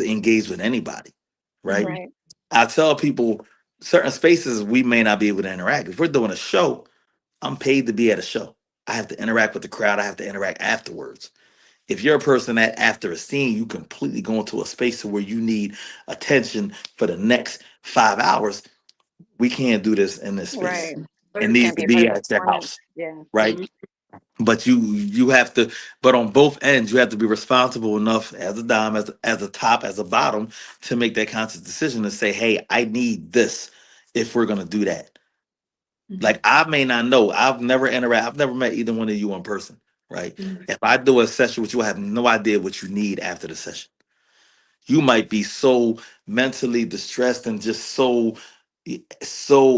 engage with anybody, right? Mhm. Right. I tell people certain spaces we may not be able to interact. If we're doing a show, I'm paid to be at a show. I have to interact with the crowd. I have to interact afterwards. If you're a person that after a scene, you completely go into a space where you need attention for the next 5 hours, we can't do this in this space. Right. It This needs can't to be a part be of the at your performance. house, Yeah. right? Mhm. But you have to, but on both ends, you have to be responsible enough as a dime, as a top, as a bottom, to make that conscious decision to say, hey, I need this if we're gonna do that. Mhm. Like, I may not know. I've never met either one of you in person, right? Mhm. If I do a session with you, I have no idea what you need after the session. You might be so mentally distressed and just so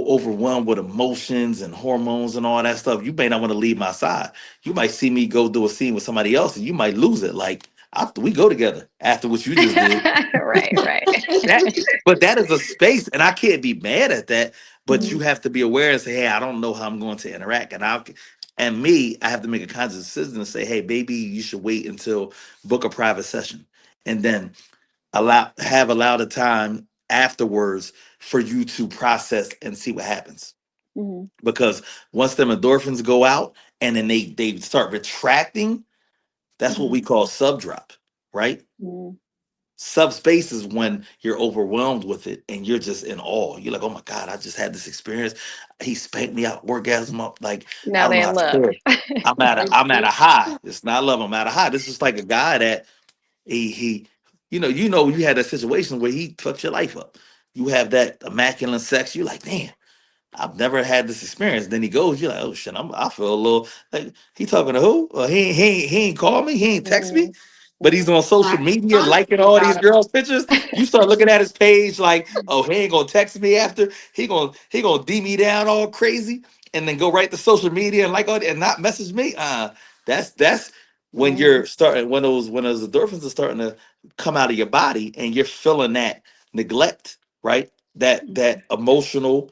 overwhelmed with emotions and hormones and all that stuff. You may not want to leave my side. You might see me go do a scene with somebody else and you might lose it. Like, after we go together after what you just did. Right. Right. That, but that is a space, and I can't be mad at that. But you Mhm. have to be aware and say, "Hey, I don't know how I'm going to interact," I have to make a conscious decision to say, "Hey, baby, you should wait until book a private session, and then allow the time afterwards for you to process and see what happens." Mhm. Because once them endorphins go out and then they start retracting, that's what Mhm. we call sub drop, right? Mhm. Subspace is when you're overwhelmed with it and you're just in awe. You're like, oh my God, I just had this experience. He spanked me out, orgasm up. Like, I Now don't they know how in to love. share it. I'm at a high. It's not love. I'm at a high. This is like a guy that he you had that situation where he fucked your life up. You have that immaculate sex. You're like, damn, I've never had this experience. Then he goes, you're like, oh shit, I feel a little like he talking to who? He ain't call me, he ain't text me, Mhm. but he's Mhm. on social Right. media liking Constantly all these about it. girls' pictures. You start looking at his page like, oh, he ain't gonna text me after. He gonna D me down all crazy and then go right to social media and like all that and not message me. That's when Mhm. you're starting when those endorphins are starting to come out of your body and you're feeling that neglect, right? That Mhm. emotional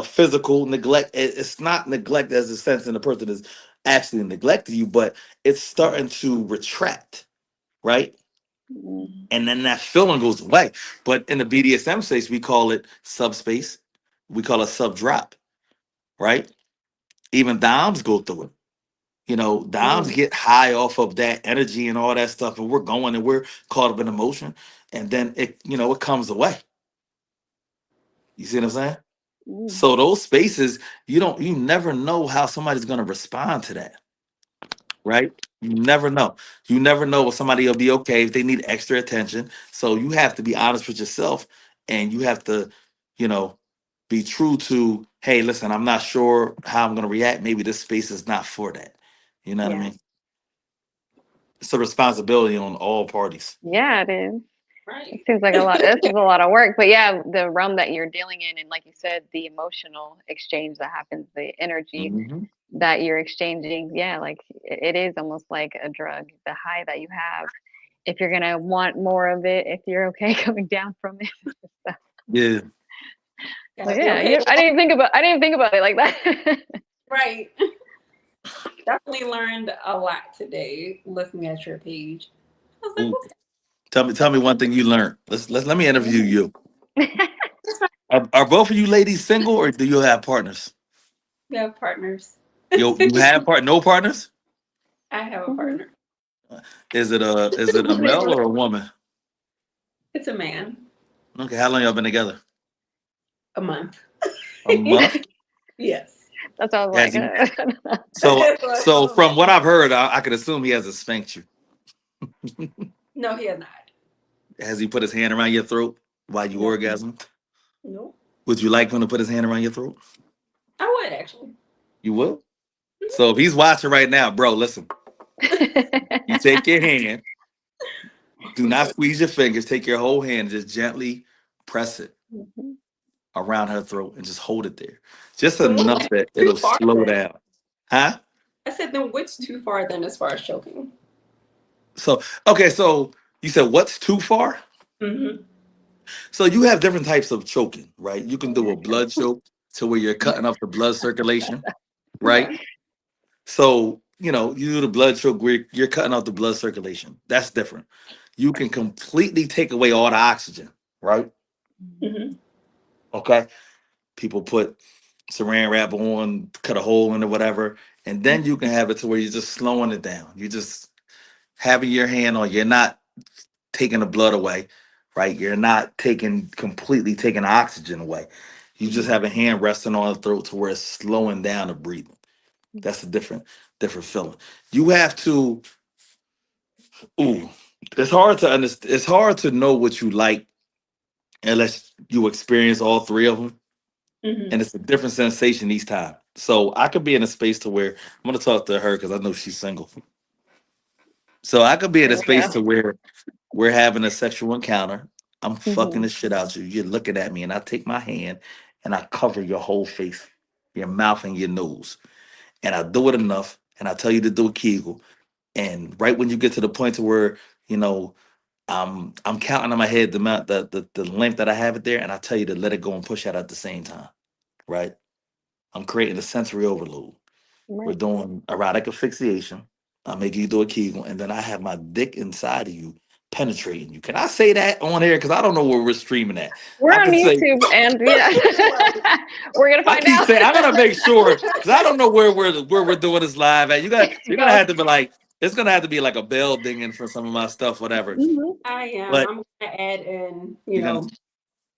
physical neglect. It's not neglect as a sense in the person is actually neglecting you, but it's starting to retract, right? Mm. And then that feeling goes away. But in the BDSM space, we call it subspace. We call it sub drop, right? Even Doms go through it. Doms Mm. get high off of that energy and all that stuff, and we're going and we're caught up in emotion, and then it comes away. You see what I'm saying? Mm. So those spaces, you never know how somebody's gonna respond to that, right? You never know. You never know if somebody will be okay if they need extra attention. So you have to be honest with yourself, and you have to, you know, be true to, hey, listen, I'm not sure how I'm gonna react. Maybe this space is not for that. You know what I Yeah. mean? It's a responsibility on all parties. Yeah, it is. It Right. seems like a lot. This is a lot of work, but yeah, the realm that you're dealing in, and like you said, the emotional exchange that happens, the energy Mhm. that you're exchanging, yeah, like it is almost like a drug. The high that you have, if you're gonna want more of it, if you're okay coming down from it. So, Yeah. but Gotta be yeah, okay. I didn't think about it like that. Right. Definitely learned a lot today looking at your page. I was like, Ooh. what's Tell me one thing you learned. Let me interview Mm. you. this? Are both of you ladies single or do you have partners? We have partners. You have no partners? I have a Mhm. partner. Is it a male or a woman? It's a man. Okay, how long y'all been together? A month. A month? Yes. That's what I was Has like. he? So from what I've heard, I could assume he hasn't spanked you. No, he has not. Has he put his hand around your throat while you No. orgasm? No. Would you like him to put his hand around your throat? I would actually. You will. So if he's watching right now, bro, listen. You take your hand. Do not squeeze your fingers. Take your whole hand. Just gently press it Mhm. around her throat and just hold it there. Just Then what's enough that too it'll far slow then? down. Huh? I said, then what's too far then as far as choking? So, okay, so you said what's too far? Mm-hmm. So you have different types of choking, right? You can do Yeah. a blood choke to where you're cutting off the blood circulation, right? Right. So, you do the blood choke where you're cutting off the blood circulation. That's different. You can completely take away all the oxygen, right? Mm-hmm. Okay. People put saran wrap on, cut a hole in it, whatever. And then you can have it to where you're just slowing it down. You're just having your hand on, you're not taking the blood away, right? You're not completely taking oxygen away. You just have a hand resting on the throat to where it's slowing down the breathing. That's a different feeling. You have to, ooh, it's hard to understand. It's hard to know what you like unless you experience all three of them. Mm-hmm. And it's a different sensation each time. So I could be in a space to where I'm gonna talk to her because I know she's single. So I could be in a There we space go. to where we're having a sexual encounter. I'm fucking Mhm. the shit out you. You're looking at me, and I take my hand and I cover your whole face, your mouth and your nose, and I do it enough, and I tell you to do a Kegel. And right when you get to the point to where you know I'm counting on my head the amount the length that I have it there, and I tell you to let it go and push out at the same time. Right? I'm creating a sensory overload. We're Right. doing erotic asphyxiation. I'm making you do a Kegel, and then I have my dick inside of you, penetrating you. Can I say that on here? Because I don't know where we're streaming at. We're I on can say YouTube, and yeah, Right. we're gonna I find keep out. saying I gotta make sure because I don't know where we're doing this live at. You're gonna Go. have to be like it's gonna have to be like a bell dinging for some of my stuff, whatever. Mhm. I am. But I'm gonna add in, you're gonna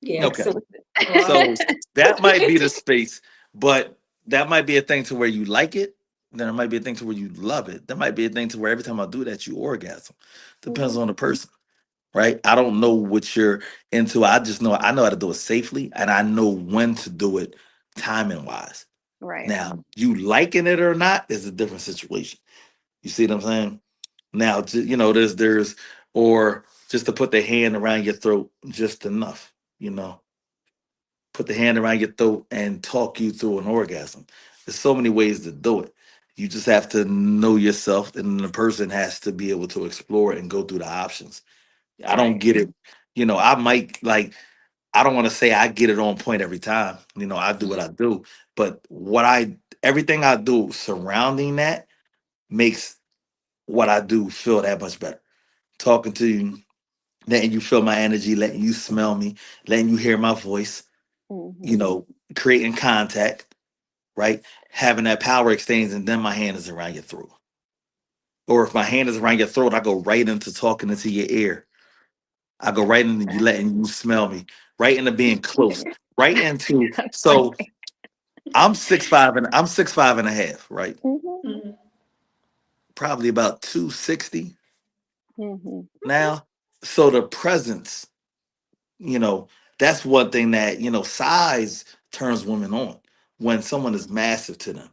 yeah, okay. so well, So that might be the space, but that might be a thing to where you like it. Then it might be a thing to where you love it. There might be a thing to where every time I do that, you orgasm. Depends Mhm. on the person, right? I don't know what you're into. I just know I know how to do it safely, and I know when to do it, timing wise. Right. Now, you liking it or not is a different situation. You see what I'm saying? Now, there's or just to put the hand around your throat just enough, you know put the hand around your throat and talk you through an orgasm. There's so many ways to do it. You just have to know yourself, and the person has to be able to explore it and go through the options. I don't Right. get it. I might like I don't want to say I get it on point every time. You know, I do what I do, but everything I do surrounding that makes what I do feel that much better. Talking to you, letting you feel my energy, letting you smell me, letting you hear my voice, you Mm-hmm. know, creating contact, right? Having that power exchange, and then my hand is around your throat. Or if my hand is around your throat, I go right into talking into your ear. I go right into you letting you smell me, right into being close, right into That's so funny. I'm 6'5" and a half, right? Mm-hmm. Mhm. Probably about 260 Mm-hmm. now. So the presence, you know, that's one thing that, you know, size turns women on when someone is massive to them,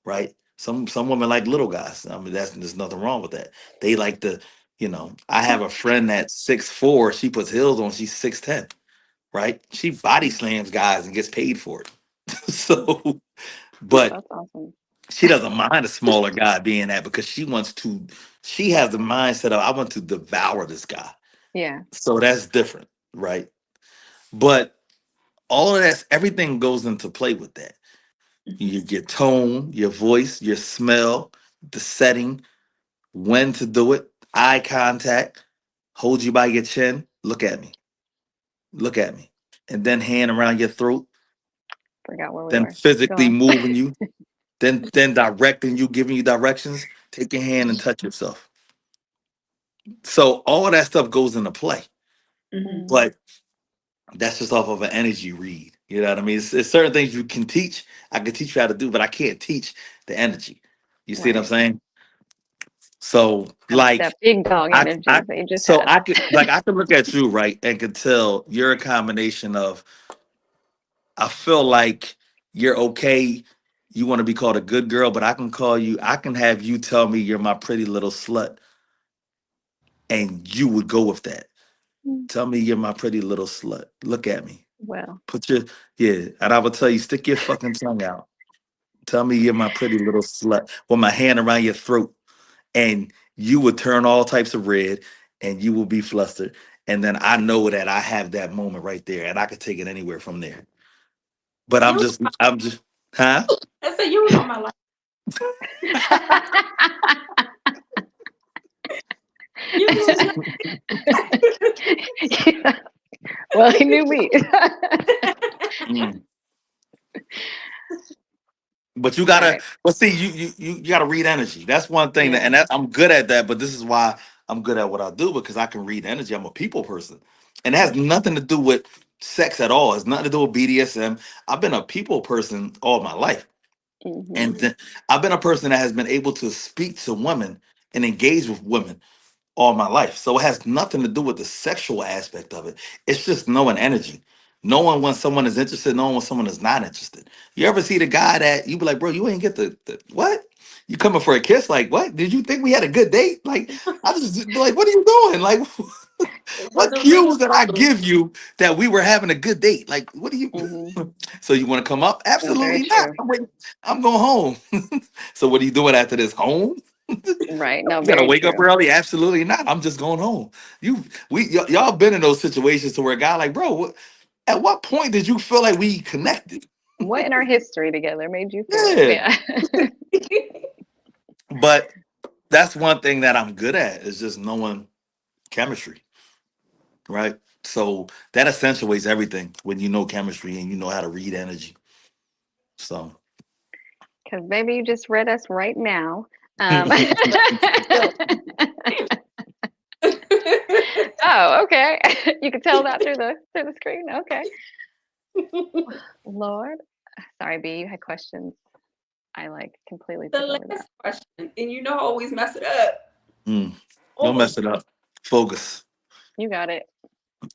right? Some women like little guys. I mean, there's nothing wrong with that. They like the, you know, I have a friend that's 6'4", she puts heels on, she's 6'10", right? She body slams guys and gets paid for it. So, but That's awesome. she doesn't mind a smaller guy being that because she has the mindset of I want to devour this guy. Yeah. So that's different, right? But all of that, everything goes into play with that. Your tone, your voice, your smell, the setting, when to do it, eye contact, hold you by your chin, look at me, and then hand around your throat, Forgot where we then were. Go physically on. moving you, then directing you, giving you directions. Take your hand and touch yourself. So all of that stuff goes into play, Mhm. Mm, but that's just off of an energy read. You know what I mean? It's certain things you can teach. I can teach you how to do, but I can't teach the energy. You see what I'm right. saying? So That like big dog I energy they just so had. I could like I could look at you, right, and could tell you're a combination of I feel like you're okay. You want to be called a good girl, but I can have you tell me you're my pretty little slut, and you would go with that. Mm, Tell me you're my pretty little slut. Look at me. well, Put your yeah, and I will tell you, stick your fucking tongue out. Tell me you're my pretty little slut with my hand around your throat, and you would turn all types of red, and you will be flustered. And then I know that I have that moment right there, and I could take it anywhere from there. But You, I'm just, huh? I said you was on my life. You was yeah. Well, he knew me. Mm. But you All gotta, right. but see, you gotta read energy. That's one thing that, Yeah. and that, I'm good at that. But this is why I'm good at what I do because I can read energy. I'm a people person, and it has nothing to do with sex at all. It's nothing to do with BDSM. I've been a people person all my life, Mm-hmm. and I've been a person that has been able to speak to women and engage with women all my life. So it has nothing to do with the sexual aspect of it. It's just knowing energy. Knowing when someone is interested, knowing when someone is not interested. You ever see the guy that you be like, bro, you ain't get the what? You coming for a kiss? Like, what? Did you think we had a good date? Like, I just like, what are you doing? Like, it what wasn't real. cues did I give you that we were having a good date? Like, what do you? Mm-hmm. So you want to come up? No, very Absolutely not. true. I'm waiting. I'm going home. So what are you doing after this? Home? Right. No, You gotta very wake up true. early? Absolutely not. I'm just going home. Y'all been in those situations to where a guy like, bro, at what point did you feel like we connected? What in our history together made you feel like, Yeah. yeah. But that's one thing that I'm good at is just knowing chemistry, right? So that accentuates everything when you know chemistry and you know how to read energy. So Because maybe you just read us right now. So, Oh, okay. You can tell that through the screen. Okay. Lord. Sorry, B, you had questions. I like completely the took over that. last question, and you know I always mess it up. mm, don't Oh, mess it up. Focus. You got it.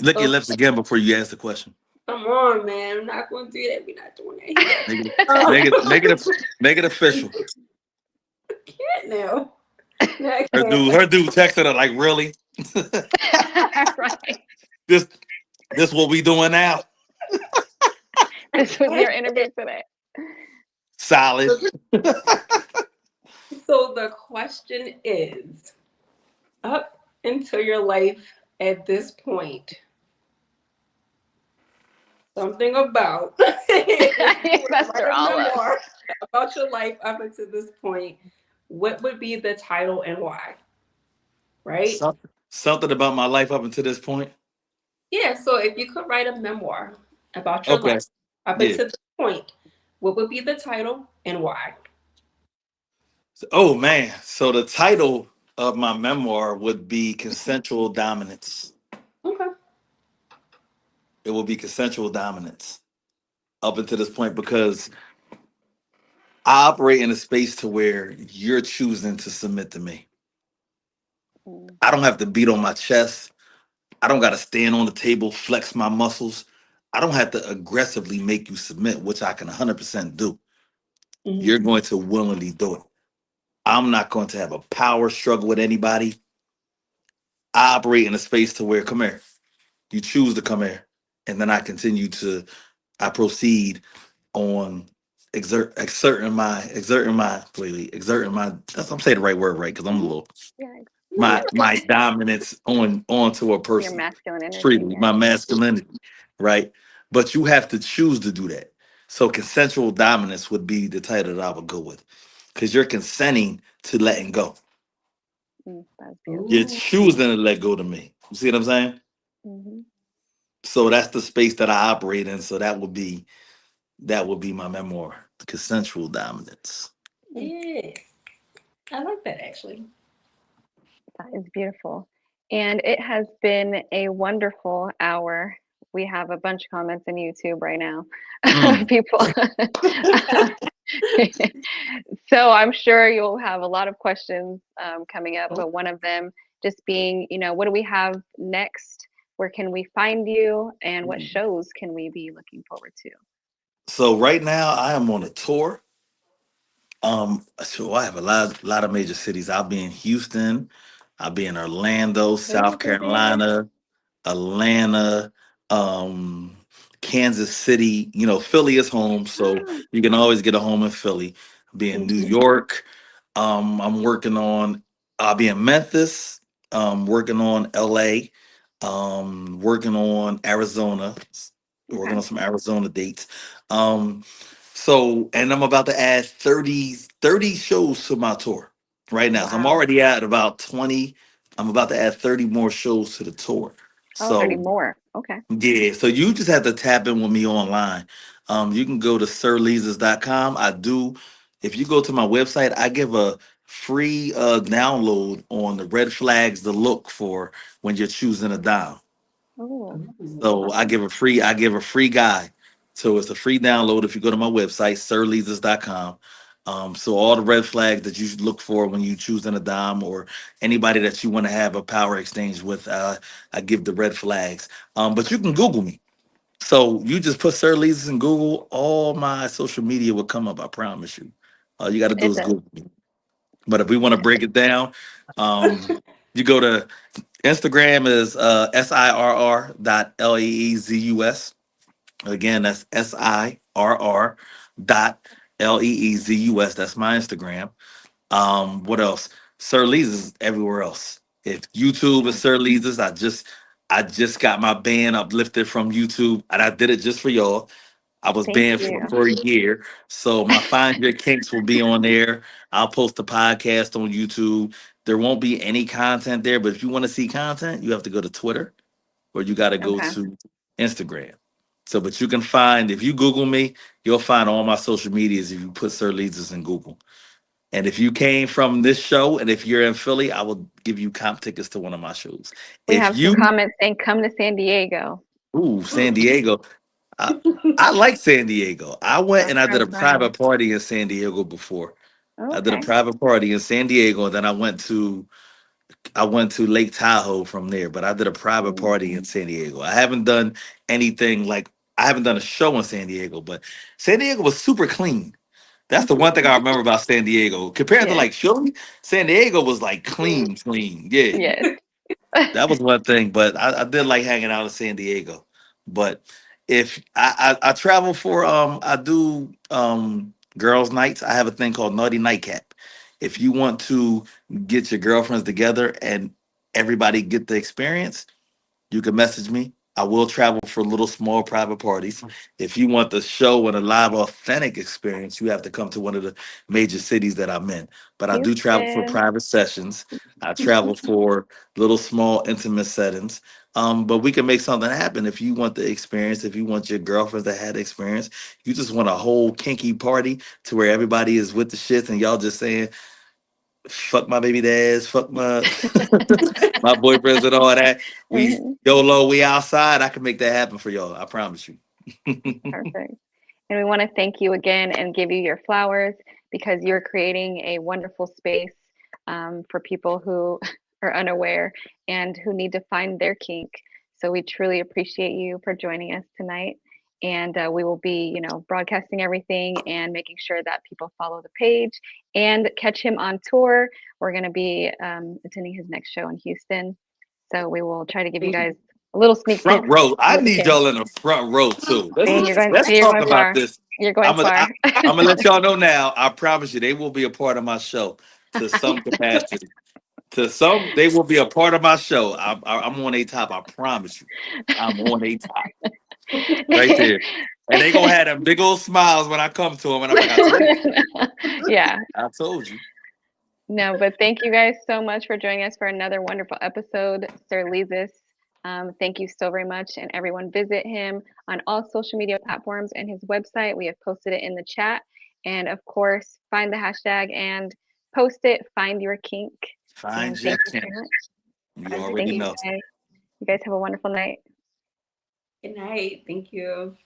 Lick your oh, lips again before you ask the question. come on, man. I'm not going to do that. We're not doing that here. Make it, Um, make it official. can't now. No, I Her can't. dude texted her like, really? Right. this this what we doing now? This was your interview today. Solid. So the question is, up until your life at this point, something about if you were to Messed write her a all up. memoir about your life up until this point, what would be the title and why? Right? Something about my life up until this point. Yeah. So if you could write a memoir about your Okay. life up Yeah. until this point, what would be the title and why? Oh man. So the title of my memoir would be Consensual Dominance. Okay. It will be Consensual Dominance up until this point because I operate in a space to where you're choosing to submit to me. Mm, I don't have to beat on my chest. I don't got to stand on the table, flex my muscles. I don't have to aggressively make you submit, which I can 100% do. Mhm. You're going to willingly do it. I'm not going to have a power struggle with anybody. I operate in a space to where, come here, you choose to come here. And then I proceed on exerting my, I'm saying the right word, right? Because I'm a mhm. little, Yeah, No, my dominance onto a your person masculine energy. freely, Yeah. my masculinity, right? But you have to choose to do that. So consensual dominance would be the title that I would go with, because you're consenting to letting go. That's You're beautiful. Ooh. choosing to let go to me. You see what I'm saying? Hmm. So that's the space that I operate in. So that would be my memoir, consensual dominance. Yes. I like that actually. That is beautiful. And it has been a wonderful hour. We have a bunch of comments on YouTube right now. Mm. People. So I'm sure you'll have a lot of questions coming up, but one of them just being, what do we have next? Where can we find you? And what shows can we be looking forward to? So right now I am on a tour. So I have a lot of major cities. I'll be in Houston. I'll be in Orlando, South Elizabeth. Carolina, Atlanta, um, Kansas City. Philly is home, so you can always get a home in Philly. I'll be in New Mhm. York. I'm working on. I'll be in Memphis. Working on LA. Working on Arizona. Working Okay. on some Arizona dates. Um, and I'm about to add 30 shows to my tour right now. So I'm Wow. already at about 20. I'm about to add 30 more shows to the tour. Oh, 30 So more. Okay. yeah, so you just have to tap in with me online. You can go to SirLeezus.com. If you go to my website, I give a free download on the red flags to look for when you're choosing a dom. Oh, Ooh. So I give a free guide. So it's a free download if you go to my website, SirLeezus.com. So all the red flags that you should look for when you choosing a dom or anybody that you want to have a power exchange with, I give the red flags. But you can Google me. So you just put Sir Leezus in Google, all my social media will come up. I promise you. All you got to do it is does. Google me. But if we want to break it down, you go to Instagram is SIRR.LEEZUS. Again, that's SIRR.LEEZUS. That's my Instagram. What else? Sir Leezus is everywhere else. If YouTube is Sir Leezus, I just got my ban uplifted from YouTube, and I did it just for y'all. I was Thank banned you. for a year. So my Find Your Kinks will be on there. I'll post a podcast on YouTube. There won't be any content there, but if you want to see content, you have to go to Twitter or you got to go Okay. to Instagram. So, but you can find, if you Google me, you'll find all my social medias if you put Sir Leezus in Google. And if you came from this show and if you're in Philly, I will give you comp tickets to one of my shows. We If have some you, comments saying come to San Diego. San Diego, I, I like San Diego. I went That's and I where I did a was running. private party in San Diego before. I did a Okay. private party in San Diego, and then I went to Lake Tahoe from there. But I did a private Mm, party in San Diego. I haven't done anything like I haven't done a show in San Diego, but San Diego was super clean. That's the one thing I remember about San Diego. Compared to yes. like Philly, San Diego was like Mhm. clean, clean. Yeah, Yes. that was one thing, but I did like hanging out in San Diego. But if I travel for I do girls' nights. I have a thing called Naughty Nightcap. If you want to get your girlfriends together and everybody get the experience, you can message me. I will travel for little small private parties. If you want the show and a live authentic experience, you have to come to one of the major cities that I'm in. But I do travel for Houston. private sessions. I travel for little small intimate settings. But we can make something happen if you want the experience, if you want your girlfriends to have the experience, you just want a whole kinky party to where everybody is with the shits and y'all just saying, fuck my baby dads, fuck my my boyfriends and all that. We Mhm. YOLO, we outside. I can make that happen for y'all. I promise you. Perfect. And we want to thank you again and give you your flowers because you're creating a wonderful space for people who are unaware and who need to find their kink. So we truly appreciate you for joining us tonight. And we will be, broadcasting everything and making sure that people follow the page and catch him on tour. We're going to be attending his next show in Houston. So we will try to give you guys a little sneak peek. Front row. I what we need can. y'all in the front row too. See, you're going, Let's see, you're talk going about far. this. You're going I'm far. gonna let y'all know now. I promise you, they will be a part of my show to some capacity. To some, they will be a part of my show. I'm on a top. I promise you, I'm on a top right there. And they gonna have them big old smiles when I come to them, and I'm like, I told you, Yeah. I told you. No, but thank you guys so much for joining us for another wonderful episode, Sir Leezus. Thank you so very much, and everyone visit him on all social media platforms and his website. We have posted it in the chat, and of course, find the hashtag and post it. Find your kink. Find And your thank you kink. so much. You Thank already you know. guys. You guys have a wonderful night. Good night. Thank you.